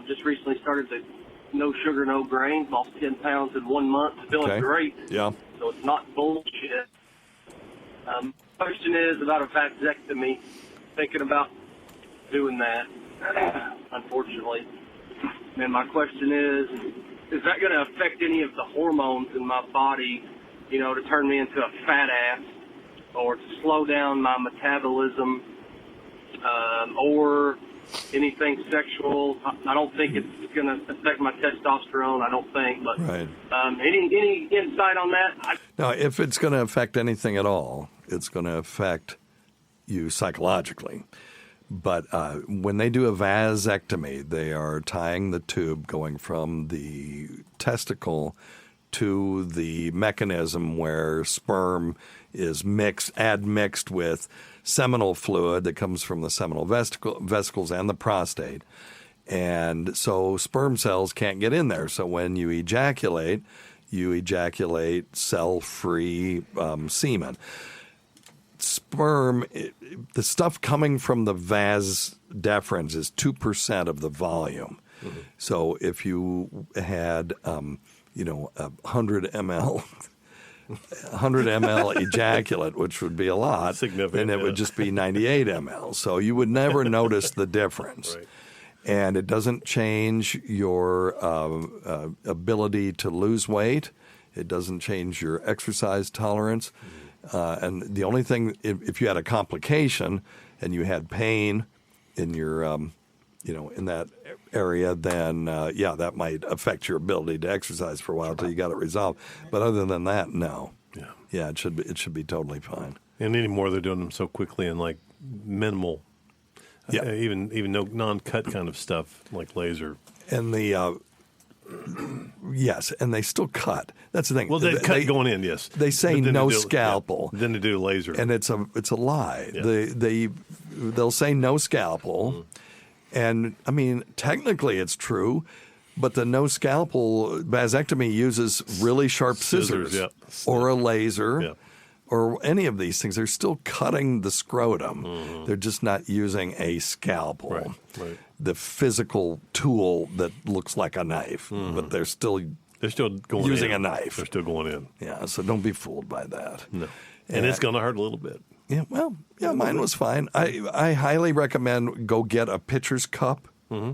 Just recently started the no sugar, no grain. Lost 10 pounds in 1 month. Feeling great. Yeah. So it's not bullshit. Question is about a vasectomy. Thinking about doing that, unfortunately. And my question is that going to affect any of the hormones in my body, to turn me into a fat ass or to slow down my metabolism, or anything sexual. I don't think it's going to affect my testosterone. I don't think. But Right. Any insight on that? Now, if it's going to affect anything at all, it's going to affect you psychologically. But when they do a vasectomy, they are tying the tube going from the testicle to the mechanism where sperm is admixed with seminal fluid that comes from the seminal vesicles and the prostate. And so sperm cells can't get in there. So when you ejaculate cell-free semen. Sperm, the stuff coming from the vas deferens is 2% of the volume. Mm-hmm. So if you had, 100 ml ejaculate, which would be a lot, then it would just be 98 ml. So you would never notice the difference. Right. And it doesn't change your ability to lose weight. It doesn't change your exercise tolerance. Mm-hmm. And the only thing, if you had a complication and you had pain in your, in that area, then, that might affect your ability to exercise for a while until you got it resolved. But other than that, no. Yeah, it should be totally fine. And anymore, they're doing them so quickly and like minimal, even no non-cut kind of stuff like laser. And the yes, and they still cut. That's the thing. Well, they cut going in, yes. They say no scalpel. Then they do laser, and it's a lie. Yeah. They'll say no scalpel, and I mean technically it's true, but the no scalpel vasectomy uses really sharp scissors or a laser. Yeah. Or any of these things, they're still cutting the scrotum. Mm-hmm. They're just not using a scalpel, right. The physical tool that looks like a knife, but they're still going using a knife. They're still going in. Yeah, so don't be fooled by that. No, and it's going to hurt a little bit. Yeah, well, mine was fine. I highly recommend go get a pitcher's cup. Mm-hmm.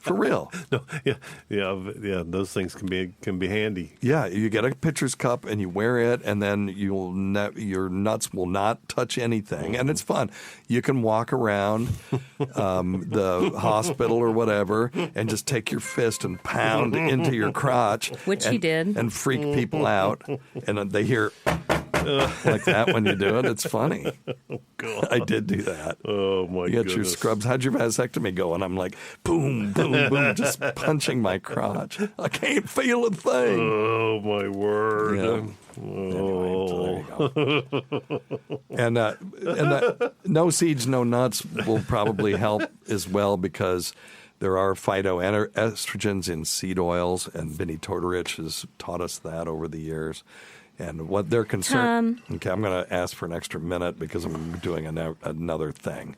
For real. No, yeah. Those things can be handy. Yeah, you get a pitcher's cup and you wear it, and then your nuts will not touch anything, and it's fun. You can walk around the hospital or whatever, and just take your fist and pound into your crotch, which he did, and freak people out, and they hear like that when you do it. It's funny. Oh, God. I did do that. Oh, my goodness. You got your scrubs. How'd your vasectomy go? And I'm like, boom, boom, boom, just punching my crotch. I can't feel a thing. Oh, my word. Yeah. Anyway, so there you go. And no seeds, no nuts will probably help as well, because there are phytoestrogens in seed oils, and Vinnie Tortorich has taught us that over the years. And what they're concerned. Okay, I'm going to ask for an extra minute because I'm doing another thing.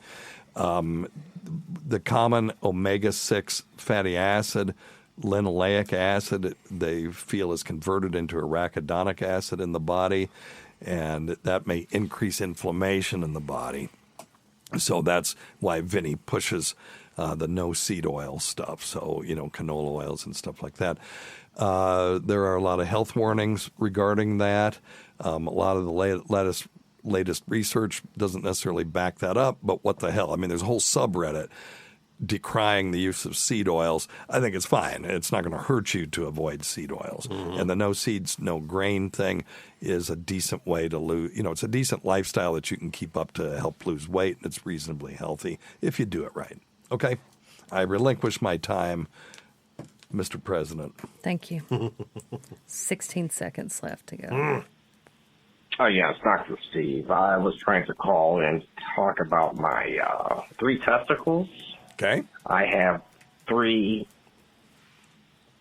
The common omega-6 fatty acid, linoleic acid, they feel is converted into arachidonic acid in the body, and that may increase inflammation in the body. So that's why Vinny pushes the no seed oil stuff. So, canola oils and stuff like that. There are a lot of health warnings regarding that. A lot of the latest research doesn't necessarily back that up, but what the hell? I mean, there's a whole subreddit decrying the use of seed oils. I think it's fine. It's not going to hurt you to avoid seed oils. Mm-hmm. And the no seeds, no grain thing is a decent way to lose. It's a decent lifestyle that you can keep up to help lose weight, and it's reasonably healthy if you do it right. Okay? I relinquish my time, Mr. President. Thank you. 16 seconds left to go. Oh, yes, Dr. Steve. I was trying to call and talk about my 3 testicles. Okay. I have 3,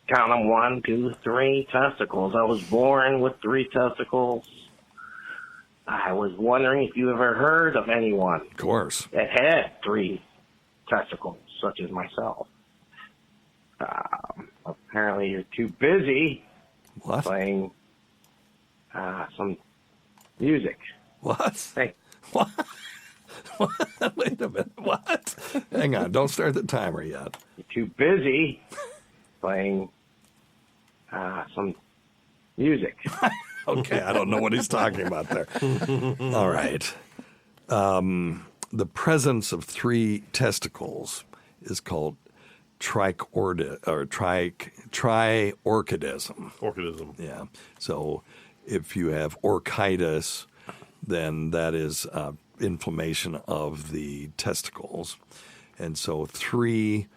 count them, 1, 2, 3 testicles. I was born with 3 testicles. I was wondering if you ever heard of anyone, of course, that had 3 testicles, such as myself. Apparently you're too busy playing some music. What? Hey. What? Wait a minute. What? Hang on. Don't start the timer yet. You're too busy playing some music. Okay. I don't know what he's talking about there. All right. the presence of 3 testicles is called triorchidism. Orchidism. Yeah. So if you have orchitis, then that is inflammation of the testicles. And so 3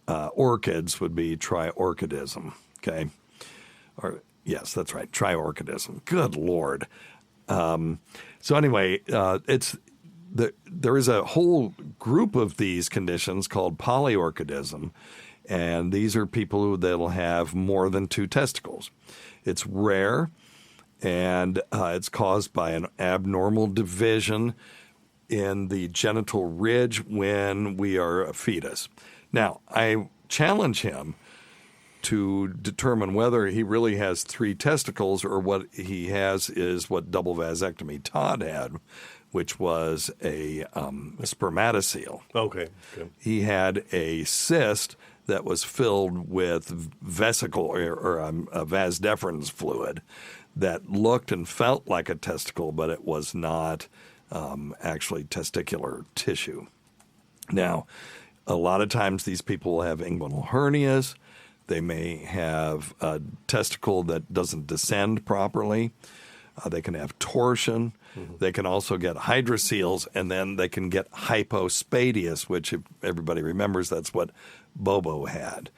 orchids would be triorchidism. Okay. Or yes, that's right. Triorchidism. Good Lord. So anyway, there is a whole group of these conditions called polyorchidism, and these are people that'll have more than 2 testicles. It's rare, and it's caused by an abnormal division in the genital ridge when we are a fetus. Now, I challenge him to determine whether he really has 3 testicles or what he has is what double vasectomy Todd had, which was a spermatocele. Okay. He had a cyst that was filled with vesicle or vas deferens fluid that looked and felt like a testicle, but it was not actually testicular tissue. Now, a lot of times these people will have inguinal hernias. They may have a testicle that doesn't descend properly. They can have torsion. Mm-hmm. They can also get hydroceles, and then they can get hypospadias, which, if everybody remembers, that's what Bobo had,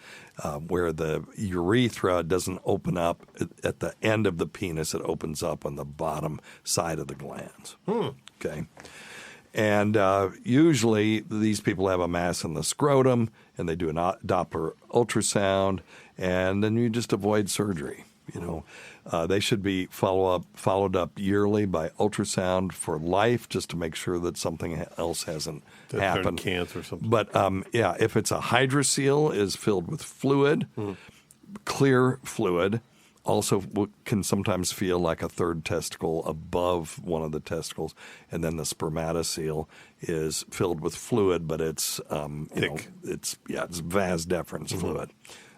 where the urethra doesn't open up at the end of the penis. It opens up on the bottom side of the glands. Okay. And usually these people have a mass in the scrotum, and they do a Doppler ultrasound, and then you just avoid surgery. They should be followed up yearly by ultrasound for life, just to make sure that something else hasn't happened. Cancer or something. But if it's a hydrocele is filled with fluid, clear fluid, also can sometimes feel like a third testicle above one of the testicles, and then the spermatocele is filled with fluid, but it's thick. It's vas deferens fluid.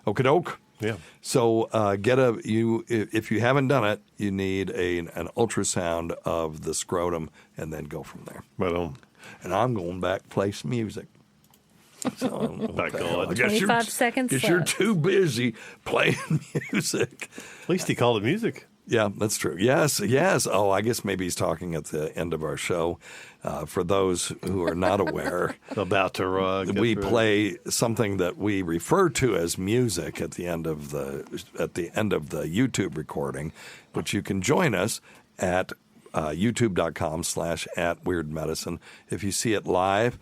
Okie doke. Yeah. So if you haven't done it, you need an ultrasound of the scrotum, and then go from there. Right on. And I'm going back to play some music. So, Back on. 25 seconds Because you're left. too busy playing music. At least he called it music. Yeah, that's true. Yes. Oh, I guess maybe he's talking at the end of our show. For those who are not aware, about to we play something that we refer to as music at the end of the YouTube recording, which you can join us at youtube.com/@weirdmedicine. If you see it live,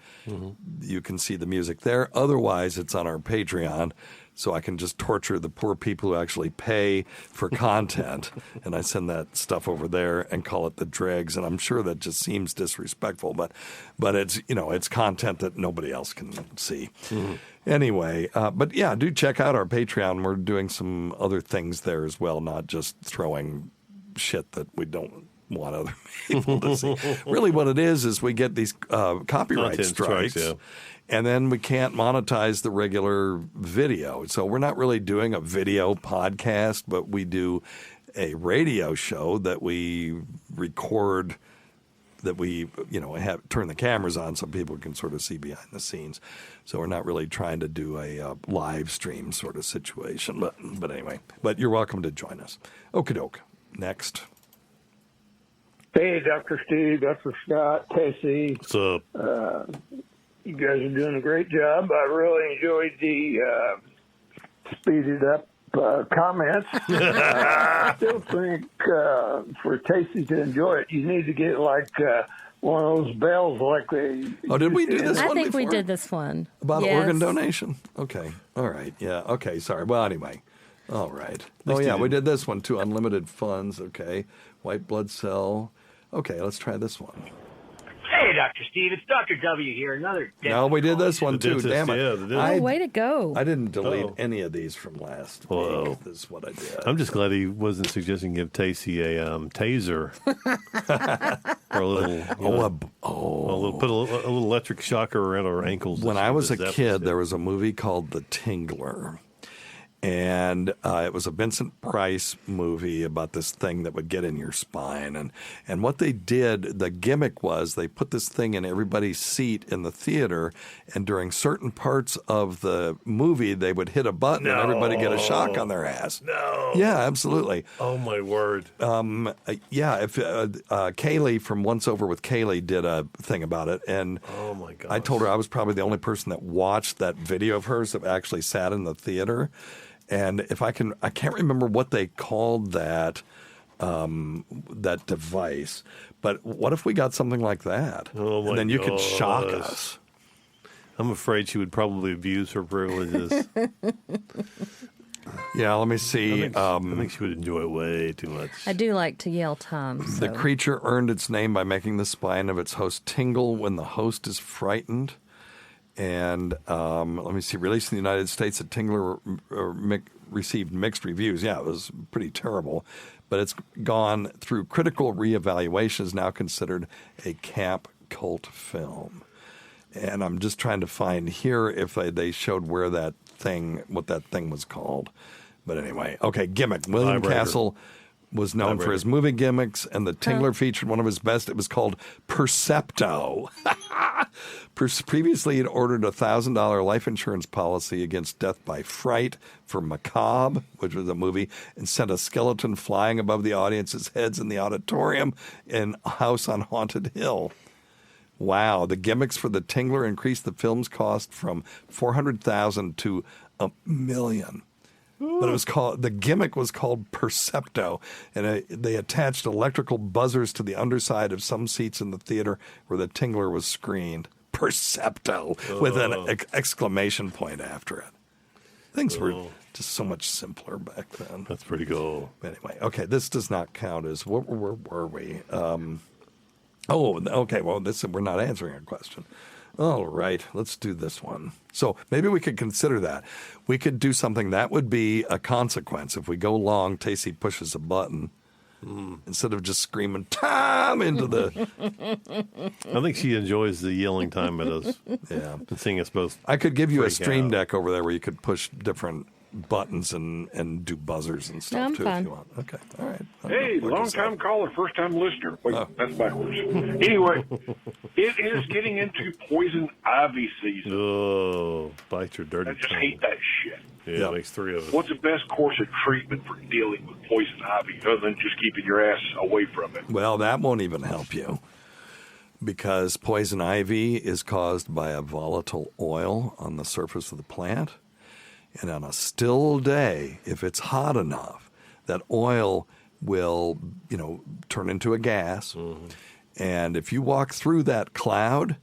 you can see the music there. Otherwise, it's on our Patreon. So I can just torture the poor people who actually pay for content, and I send that stuff over there and call it the dregs. And I'm sure that just seems disrespectful, but it's it's content that nobody else can see. Anyway, but yeah, do check out our Patreon. We're doing some other things there as well, not just throwing shit that we don't want other people to see. Really, what it is we get these copyright strikes. Yeah. And then we can't monetize the regular video. So we're not really doing a video podcast, but we do a radio show that we record, that we, have turn the cameras on so people can sort of see behind the scenes. So we're not really trying to do a live stream sort of situation. But anyway, but you're welcome to join us. Okie doke. Next. Hey, Dr. Steve, Dr. Scott, Tacie. What's up? You guys are doing a great job. I really enjoyed the speeded up comments. I still think for Tacie to enjoy it, you need to get like one of those bells like they. Oh, did we do this one I think before? we did this one. About Yes. organ donation? Okay. All right. Yeah. Okay. Sorry. Well, anyway. All right. Oh, least yeah. you We didn't- did this one too. Unlimited funds. Okay. White blood cell. Okay. Let's try this one. Hey, Dr. Steve, it's Dr. W here. Another No, we did this one The too. dentist, Damn it. yeah, the dentist. Oh, way to go. I didn't delete Uh-oh. any of these from last Whoa. week. This is what I did. I'm just glad he wasn't suggesting give Tacie a taser or a little, put a little electric shocker around our ankles. When I was a Zap- kid, there was a movie called The Tingler. And it was a Vincent Price movie about this thing that would get in your spine. And what they did, the gimmick was they put this thing in everybody's seat in the theater, and during certain parts of the movie, they would hit a button and everybody get a shock on their ass. No. Yeah, absolutely. Oh, my word. If Kaylee from Once Over with Kaylee did a thing about it, and oh my God, I told her I was probably the only person that watched that video of hers that actually sat in the theater. And if I can't remember what they called that device. But what if we got something like that? Oh my and then you could gosh. shock us. I'm afraid she would probably abuse her privileges. Yeah, let me see. I think she would enjoy it way too much. I do like to yell Tom. So. The creature earned its name by making the spine of its host tingle when the host is frightened. And let me see. Released in the United States, the Tingler received mixed reviews. Yeah, it was pretty terrible. But it's gone through critical reevaluation, is now considered a camp cult film. And I'm just trying to find here if they showed what that thing was called. But anyway, okay, gimmick. William Castle was known for his movie gimmicks, and the Tingler featured one of his best. It was called Percepto. Previously, he'd ordered a $1,000 life insurance policy against death by fright for Macabre, which was a movie, and sent a skeleton flying above the audience's heads in the auditorium in House on Haunted Hill. Wow, the gimmicks for the Tingler increased the film's cost from $400,000 to $1 million. But the gimmick was called Percepto, and they attached electrical buzzers to the underside of some seats in the theater where the Tingler was screened. Percepto, with an exclamation point after it. Things were just so much simpler back then. That's pretty cool. Anyway, okay, this does not count as, where were we? Okay, well, we're not answering a question. All right, let's do this one. So maybe we could consider that. We could do something that would be a consequence. If we go long, Tacie pushes a button instead of just screaming, Tom, into the... I think she enjoys the yelling time at us. Yeah. And seeing us both. I could give you a freak Stream out. Deck over there where you could push different buttons and do buzzers and stuff, too, if you want. Okay, all right. Hey, long-time caller, first-time listener. Wait, that's backwards. Anyway, it is getting into poison ivy season. Oh, bite your dirty I just tongue. hate that shit. Yeah, it makes three of us. What's the best course of treatment for dealing with poison ivy other than just keeping your ass away from it? Well, that won't even help you because poison ivy is caused by a volatile oil on the surface of the plant. And on a still day, if it's hot enough, that oil will, turn into a gas. Mm-hmm. And if you walk through that cloud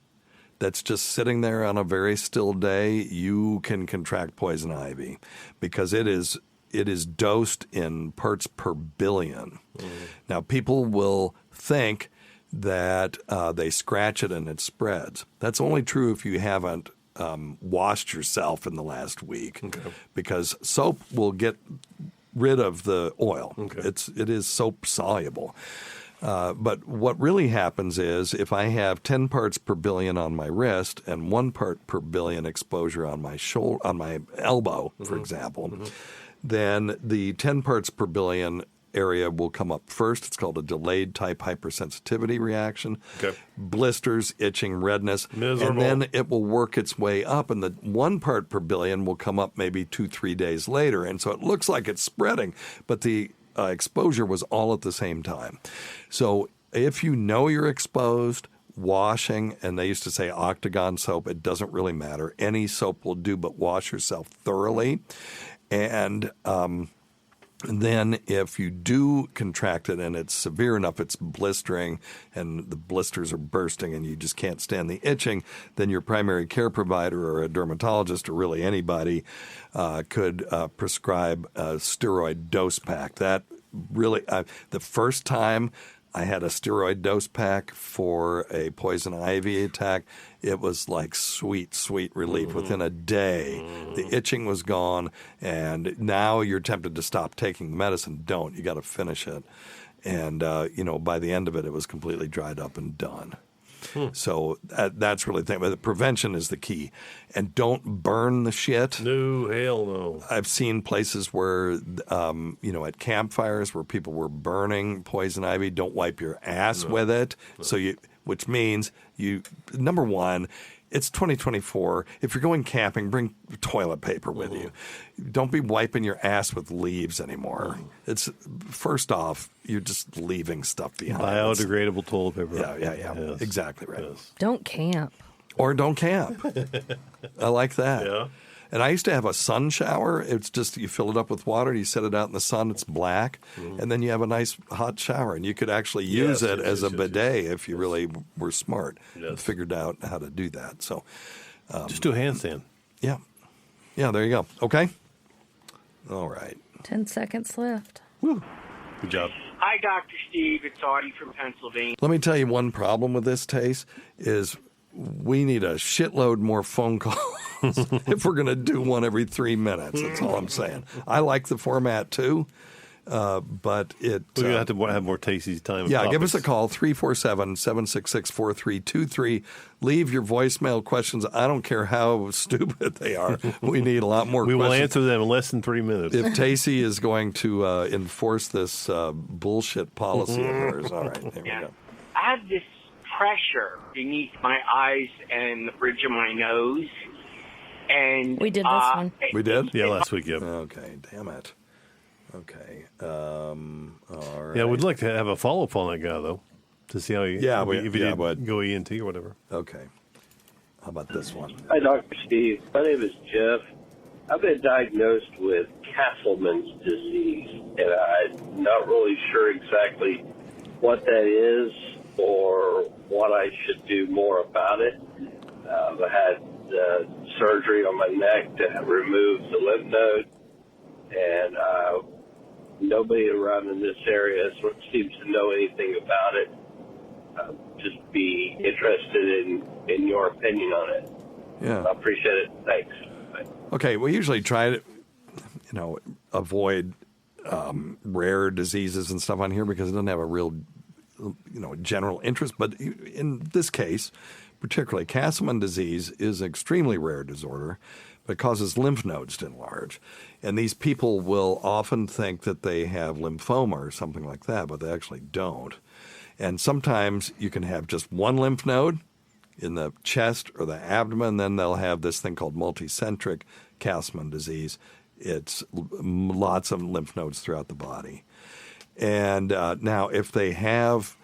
that's just sitting there on a very still day, you can contract poison ivy because it is dosed in parts per billion. Mm-hmm. Now, people will think that they scratch it and it spreads. That's only true if you haven't washed yourself in the last week, because soap will get rid of the oil. It is soap soluble. But what really happens is if I have 10 parts per billion on my wrist and 1 part per billion exposure on my shoulder, on my elbow, for example, then the 10 parts per billion area will come up first. It's called a delayed type hypersensitivity reaction. Blisters, itching, redness. Miserable. And then it will work its way up, and the 1 part per billion will come up maybe 2-3 days later. And so it looks like it's spreading, but the exposure was all at the same time. So if you know you're exposed, washing, and they used to say octagon soap, it doesn't really matter. Any soap will do, but wash yourself thoroughly. And then if you do contract it and it's severe enough, it's blistering and the blisters are bursting and you just can't stand the itching, then your primary care provider or a dermatologist or really anybody could prescribe a steroid dose pack. That really, the first time I had a steroid dose pack for a poison ivy attack, it was like sweet, sweet relief. Within a day, the itching was gone, and now you're tempted to stop taking the medicine. Don't. You got to finish it. And, by the end of it, it was completely dried up and done. So that's really the thing. But the prevention is the key. And don't burn the shit. No, hell no. I've seen places where, at campfires where people were burning poison ivy. Don't wipe your ass with it. No. Which means number one, it's 2024. If you're going camping, bring toilet paper with you. Don't be wiping your ass with leaves anymore. It's first off, you're just leaving stuff behind. Biodegradable toilet paper. Yeah. Yes. Exactly right. Yes. Don't camp. Or don't camp. I like that. Yeah. And I used to have a sun shower. It's just you fill it up with water, you set it out in the sun, it's black, and then you have a nice hot shower. And you could actually use it as a bidet if you really were smart and figured out how to do that. So just do a handstand. Yeah. Yeah, there you go. Okay? All right. 10 seconds left. Woo. Good job. Hi, Dr. Steve. It's Artie from Pennsylvania. Let me tell you one problem with this, Tace, is we need a shitload more phone calls if we're going to do one every 3 minutes. That's all I'm saying. I like the format too, but we're going to have to have more Tacie's time. Yeah, give us a call, 347-766-4323. Leave your voicemail questions. I don't care how stupid they are. We need a lot more questions. We will answer them in less than 3 minutes. If Tacie is going to enforce this bullshit policy of hers. All right, there we go. I have this pressure beneath my eyes and the bridge of my nose. And we did this one. We did? Yeah, last week, yeah. Okay, damn it. Okay. All right. Yeah, we'd like to have a follow-up on that guy, though, to see how he, if he did go ENT or whatever. Okay. How about this one? Hi, Dr. Steve. My name is Jeff. I've been diagnosed with Castleman's disease, and I'm not really sure exactly what that is or what I should do more about it. I had surgery on my neck to remove the lymph node, and nobody around in this area seems to know anything about it. Just be interested in your opinion on it. Yeah. I appreciate it. Thanks. Bye. Okay, we usually try to, avoid rare diseases and stuff on here because it doesn't have a real, general interest. But in this case, particularly Castleman disease is an extremely rare disorder, but it causes lymph nodes to enlarge. And these people will often think that they have lymphoma or something like that, but they actually don't. And sometimes you can have just one lymph node in the chest or the abdomen, then they'll have this thing called multicentric Castleman disease. It's lots of lymph nodes throughout the body. And now if they have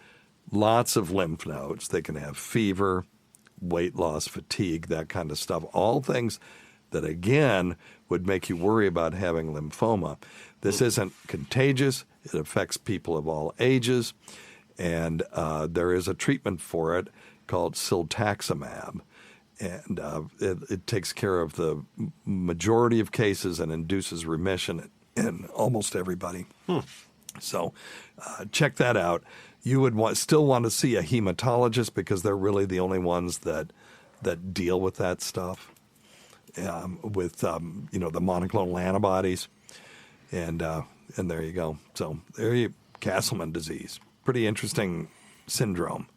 lots of lymph nodes, they can have fever, weight loss, fatigue, that kind of stuff, all things that, again, would make you worry about having lymphoma. This isn't contagious. It affects people of all ages. And there is a treatment for it called siltaximab. And it takes care of the majority of cases and induces remission in almost everybody. So check that out. You would still want to see a hematologist because they're really the only ones that deal with that stuff, with the monoclonal antibodies, and there you go. So Castleman disease, pretty interesting syndrome,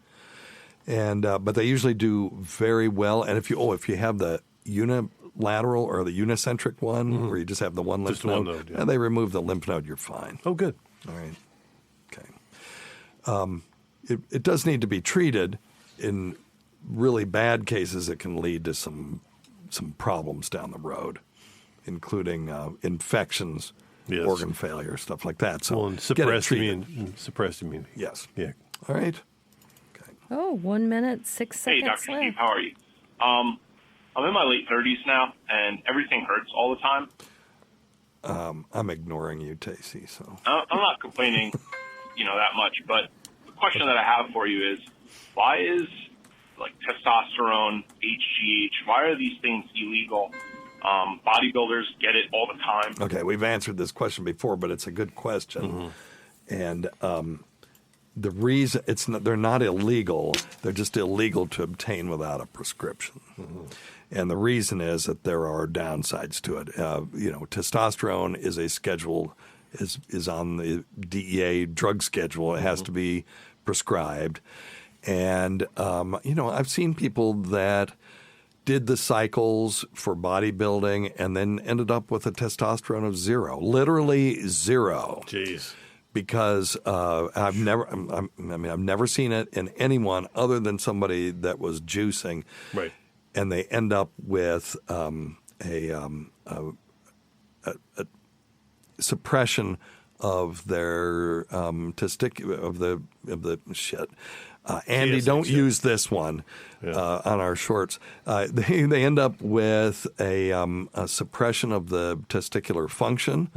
and but they usually do very well. And if you have the unilateral or the unicentric one, where you just have the one lymph node, and they remove the lymph node, you're fine. Oh, good. All right. It does need to be treated. In really bad cases, it can lead to some problems down the road, including infections, organ failure, stuff like that. So and suppressed immunity. Yes. Yeah. All right. Oh, 1 minute, 6 seconds Hey, Dr. left. Steve, how are you? I'm in my late 30s now, and everything hurts all the time. I'm ignoring you, Tacie. So I'm not complaining, that much. But the question that I have for you is, why is testosterone, HGH? Why are these things illegal? Bodybuilders get it all the time. Okay, we've answered this question before, but it's a good question, and the reason they're not illegal; they're just illegal to obtain without a prescription. And the reason is that there are downsides to it. Testosterone is a schedule, is on the DEA drug schedule. It has to be prescribed. And, I've seen people that did the cycles for bodybuilding and then ended up with a testosterone of 0, literally 0. Jeez. Because I've never seen it in anyone other than somebody that was juicing. Right. And they end up with a suppression of their of the shit. Andy, don't use this one on our shorts. They end up with a suppression of the testicular function,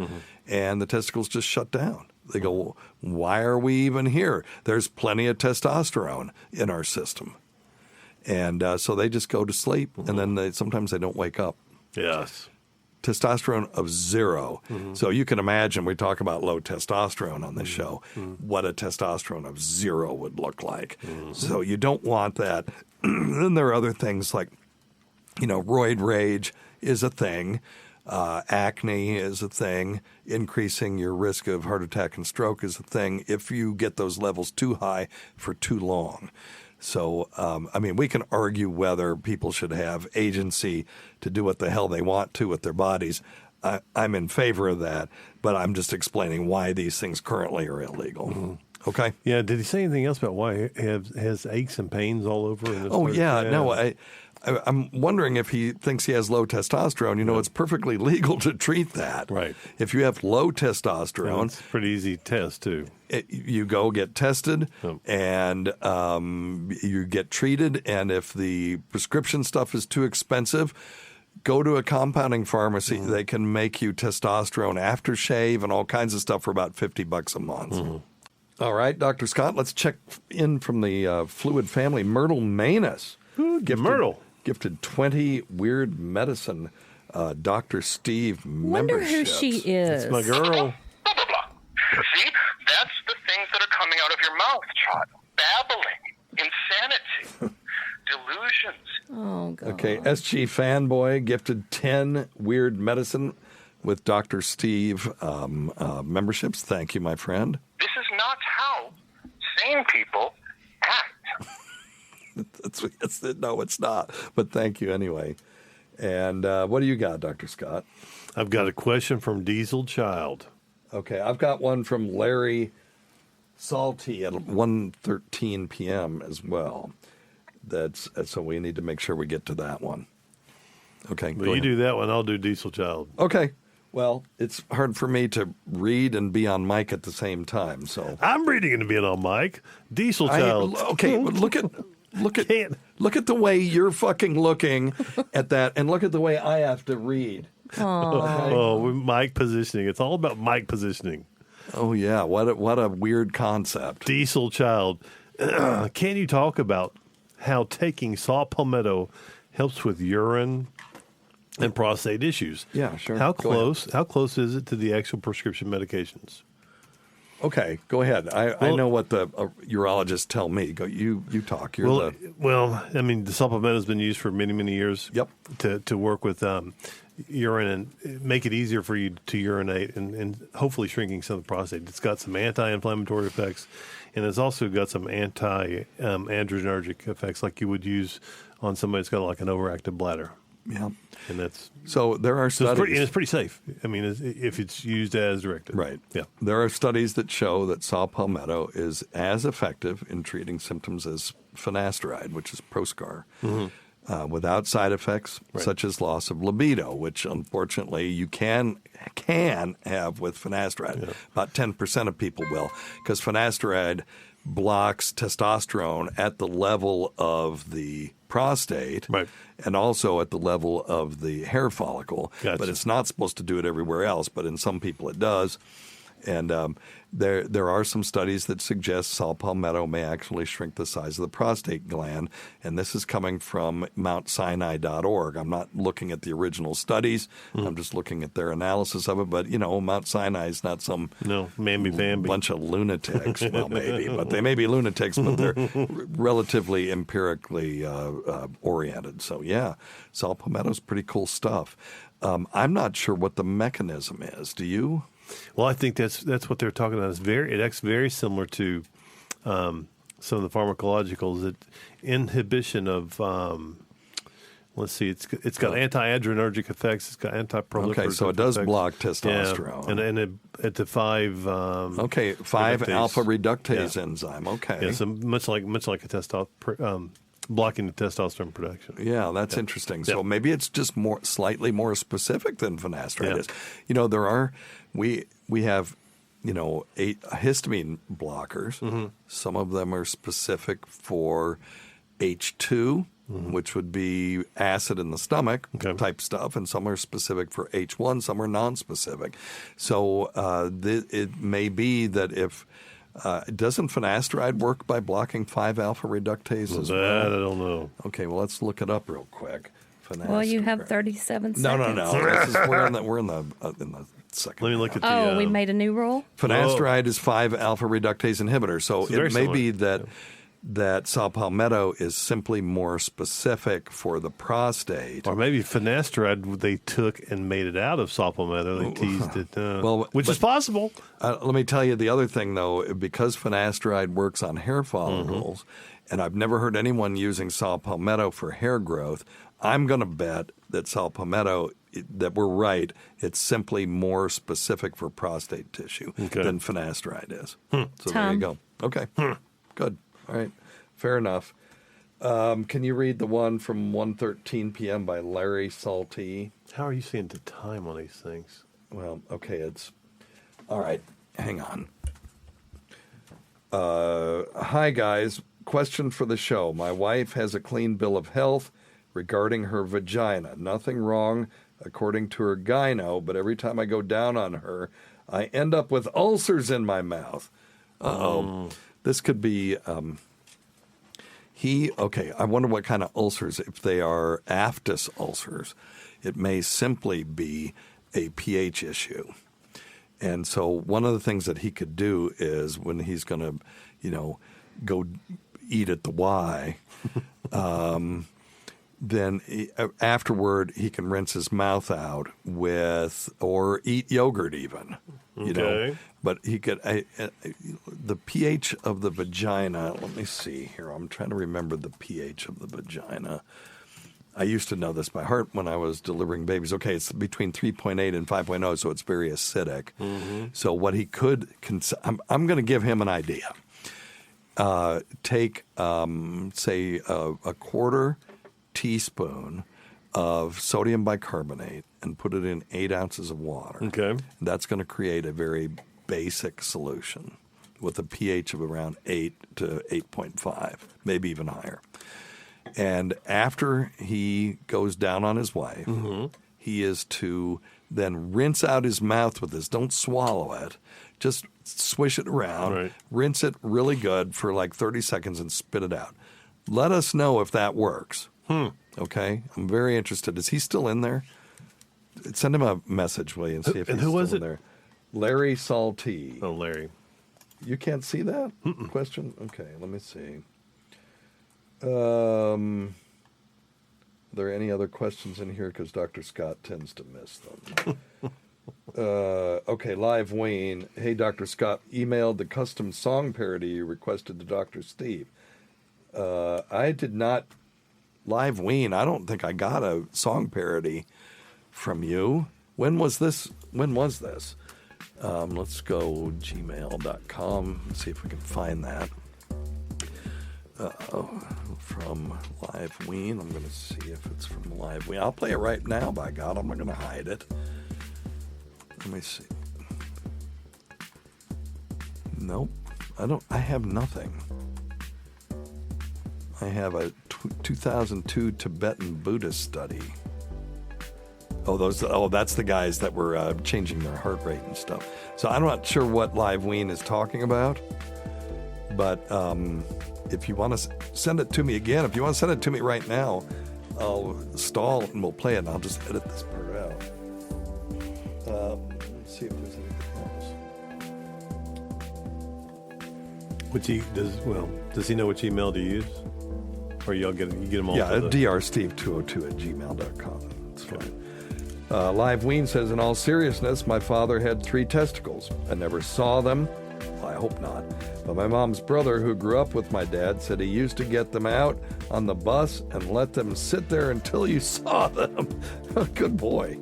and the testicles just shut down. They go, why are we even here? There's plenty of testosterone in our system. And so they just go to sleep, and then sometimes they don't wake up. Yes. Testosterone of 0. So you can imagine, we talk about low testosterone on this show, what a testosterone of 0 would look like. So you don't want that. Then there are other things like, roid rage is a thing. Acne is a thing. Increasing your risk of heart attack and stroke is a thing if you get those levels too high for too long. So, we can argue whether people should have agency to do what the hell they want to with their bodies. I'm in favor of that, but I'm just explaining why these things currently are illegal. Okay? Yeah, did he say anything else about why he has aches and pains all over? No, I'm wondering if he thinks he has low testosterone. It's perfectly legal to treat that. Right. If you have low testosterone. It's a pretty easy test, too. You go get tested, and you get treated. And if the prescription stuff is too expensive, go to a compounding pharmacy. They can make you testosterone aftershave and all kinds of stuff for about $50 a month. All right, Dr. Scott, let's check in from the Fluid family. Myrtle Manus. Myrtle. Gifted 20 Weird Medicine Dr. Steve Wonder memberships. who she is. It's my girl. See, that's the things that are coming out of your mouth, child. Babbling, insanity, delusions. Oh, God. Okay, SG Fanboy gifted 10 Weird Medicine with Dr. Steve memberships. Thank you, my friend. This is not how sane people act. No, it's not. But thank you anyway. And what do you got, Dr. Scott? I've got a question from Diesel Child. Okay, I've got one from Larry Salty at 1:13 p.m. as well. So we need to make sure we get to that one. Okay, Well, you do that one. I'll do Diesel Child. Okay. Well, it's hard for me to read and be on mic at the same time. So I'm reading and being on mic. Diesel Child. Look at the way you're fucking looking at that, and look at the way I have to read. Mic positioning. It's all about mic positioning. Oh yeah, what a weird concept. Diesel Child. Can you talk about how taking saw palmetto helps with urine and prostate issues? Yeah, sure. How close is it to the actual prescription medications? Okay, go ahead. I know what the urologists tell me. Go, you talk. Well, I mean, the supplement has been used for many, many years. Yep. To work with urine and make it easier for you to urinate and hopefully shrinking some of the prostate. It's got some anti-inflammatory effects, and it's also got some anti-androgenergic effects, like you would use on somebody that's got like an overactive bladder. Yeah. And that's so there are studies. It's pretty safe. I mean, if it's used as directed. Right. Yeah. There are studies that show that saw palmetto is as effective in treating symptoms as finasteride, which is Proscar, without side effects such as loss of libido, which unfortunately you can have with finasteride. Yeah. About 10% of people will, because finasteride blocks testosterone at the level of the prostate and also at the level of the hair follicle. Gotcha. But it's not supposed to do it everywhere else, but in some people it does. And there are some studies that suggest saw palmetto may actually shrink the size of the prostate gland, and this is coming from MountSinai.org. I'm not looking at the original studies. I'm just looking at their analysis of it. But, Mount Sinai is not some bunch of lunatics. Well, maybe, but they may be lunatics, but they're relatively empirically oriented. So, yeah, saw palmetto is pretty cool stuff. I'm not sure what the mechanism is. Do you? Well, I think that's what they're talking about. It acts very similar to some of the pharmacologicals, that inhibition of let's see, it's got anti-adrenergic effects. It's got anti-proliferative. Okay, so it does effects. block testosterone. Yeah, and at the 5. 5 alpha reductase enzyme. Okay. Yeah, so much like a testosterone. Blocking the testosterone production. Yeah, that's interesting. So maybe it's just slightly more specific than finasteride is. There are we have 8 histamine blockers. Mm-hmm. Some of them are specific for H2, which would be acid in the stomach type stuff, and some are specific for H1. Some are non-specific. So it may be that if doesn't finasteride work by blocking 5 alpha reductase as well? I don't know. Okay, well, let's look it up real quick. Well, you have 37 seconds. No. We're in the second. Let me look at the. we made a new rule? Finasteride is 5 alpha reductase inhibitor. So it may be that saw palmetto is simply more specific for the prostate. Or maybe finasteride they took and made it out of saw palmetto. They teased it. Which is possible. Let me tell you the other thing, though. Because finasteride works on hair follicles, and I've never heard anyone using saw palmetto for hair growth, I'm going to bet that saw palmetto, that we're right, it's simply more specific for prostate tissue than finasteride is. So there you go. Okay, good. All right, fair enough. Can you read the one from 1:13 p.m. by Larry Salty? How are you seeing the time on these things? Well, okay, it's... All right, hang on. Hi, guys. Question for the show. My wife has a clean bill of health regarding her vagina. Nothing wrong according to her gyno, but every time I go down on her, I end up with ulcers in my mouth. Uh-oh. This could be, I wonder what kind of ulcers. If they are aphthous ulcers, it may simply be a pH issue. And so one of the things that he could do is when he's going to, go eat at the Y, then afterward he can rinse his mouth out or eat yogurt even, But he could, the pH of the vagina, let me see here. I'm trying to remember the pH of the vagina. I used to know this by heart when I was delivering babies. Okay, it's between 3.8 and 5.0, so it's very acidic. Mm-hmm. So what he could, I'm going to give him an idea. Take, say, a quarter teaspoon of sodium bicarbonate and put it in 8 ounces of water. Okay. That's going to create a very basic solution with a pH of around 8 to 8.5, maybe even higher. And after he goes down on his wife, he is to then rinse out his mouth with this. Don't swallow it. Just swish it around, rinse it really good for like 30 seconds and spit it out. Let us know if that works. Okay? I'm very interested. Is he still in there? Send him a message, will you, and see if he's still in there. Larry Salty. Oh, Larry. You can't see that? Question? Okay, let me see. Are there any other questions in here? Because Dr. Scott tends to miss them. Okay, Live Wayne. Hey, Dr. Scott, emailed the custom song parody you requested to Dr. Steve. I did not... Live Wayne, I don't think I got a song parody from you. When was this? Let's go gmail.com and see if we can find that. From Live Ween. I'm going to see if it's from Live Ween. I'll play it right now, by God. I'm not going to hide it. Let me see. Nope. I have nothing. I have a 2002 Tibetan Buddhist study. That's the guys that were changing their heart rate and stuff. So I'm not sure what Live Ween is talking about, but if you want to send it to me again, if you want to send it to me right now, I'll stall and we'll play it, and I'll just edit this part out. Let's see if there's anything else. Does he know which email to use? Or you get them all? Yeah, drsteve202@gmail.com. That's fine. Live Ween says, in all seriousness, my father had 3 testicles. I never saw them. I hope not. But my mom's brother, who grew up with my dad, said he used to get them out on the bus and let them sit there until you saw them. Good boy.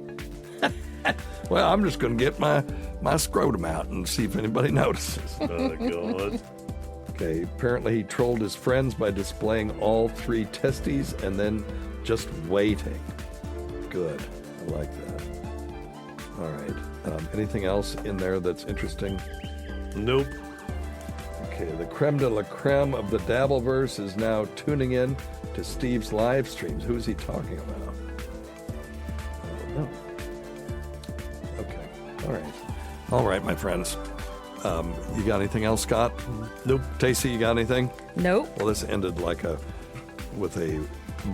Well, I'm just going to get my scrotum out and see if anybody notices. Oh, God. Okay, apparently he trolled his friends by displaying all 3 testes and then just waiting. Good. I like that. All right. Anything else in there that's interesting? Nope. Okay, the creme de la creme of the Dabbleverse is now tuning in to Steve's live streams. Who's he talking about? I don't know. Okay. All right. All right, my friends. You got anything else, Scott? Nope. Tacie, you got anything? Nope. Well, this ended with a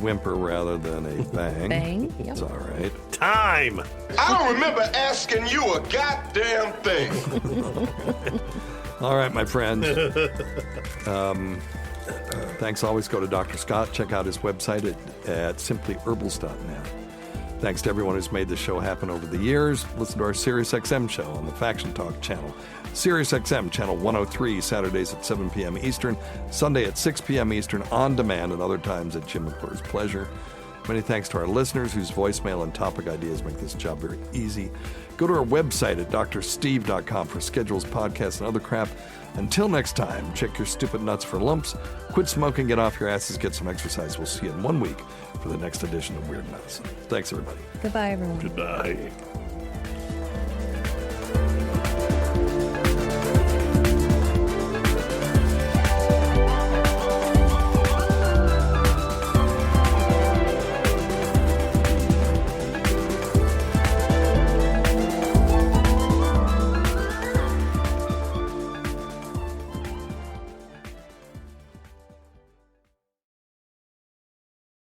whimper rather than a bang. Bang. It's all right. Time! I don't remember asking you a goddamn thing. All right, my friends. Thanks. Always go to Dr. Scott. Check out his website at simplyherbals.net. Thanks to everyone who's made this show happen over the years. Listen to our SiriusXM show on the Faction Talk channel. SiriusXM channel 103, Saturdays at 7 p.m. Eastern, Sunday at 6 p.m. Eastern, on demand, and other times at Jim McClure's pleasure. Many thanks to our listeners whose voicemail and topic ideas make this job very easy. Go to our website at drsteve.com for schedules, podcasts, and other crap. Until next time, check your stupid nuts for lumps, quit smoking, get off your asses, get some exercise. We'll see you in 1 week for the next edition of Weird Medicine. Thanks, everybody. Goodbye, everyone. Goodbye.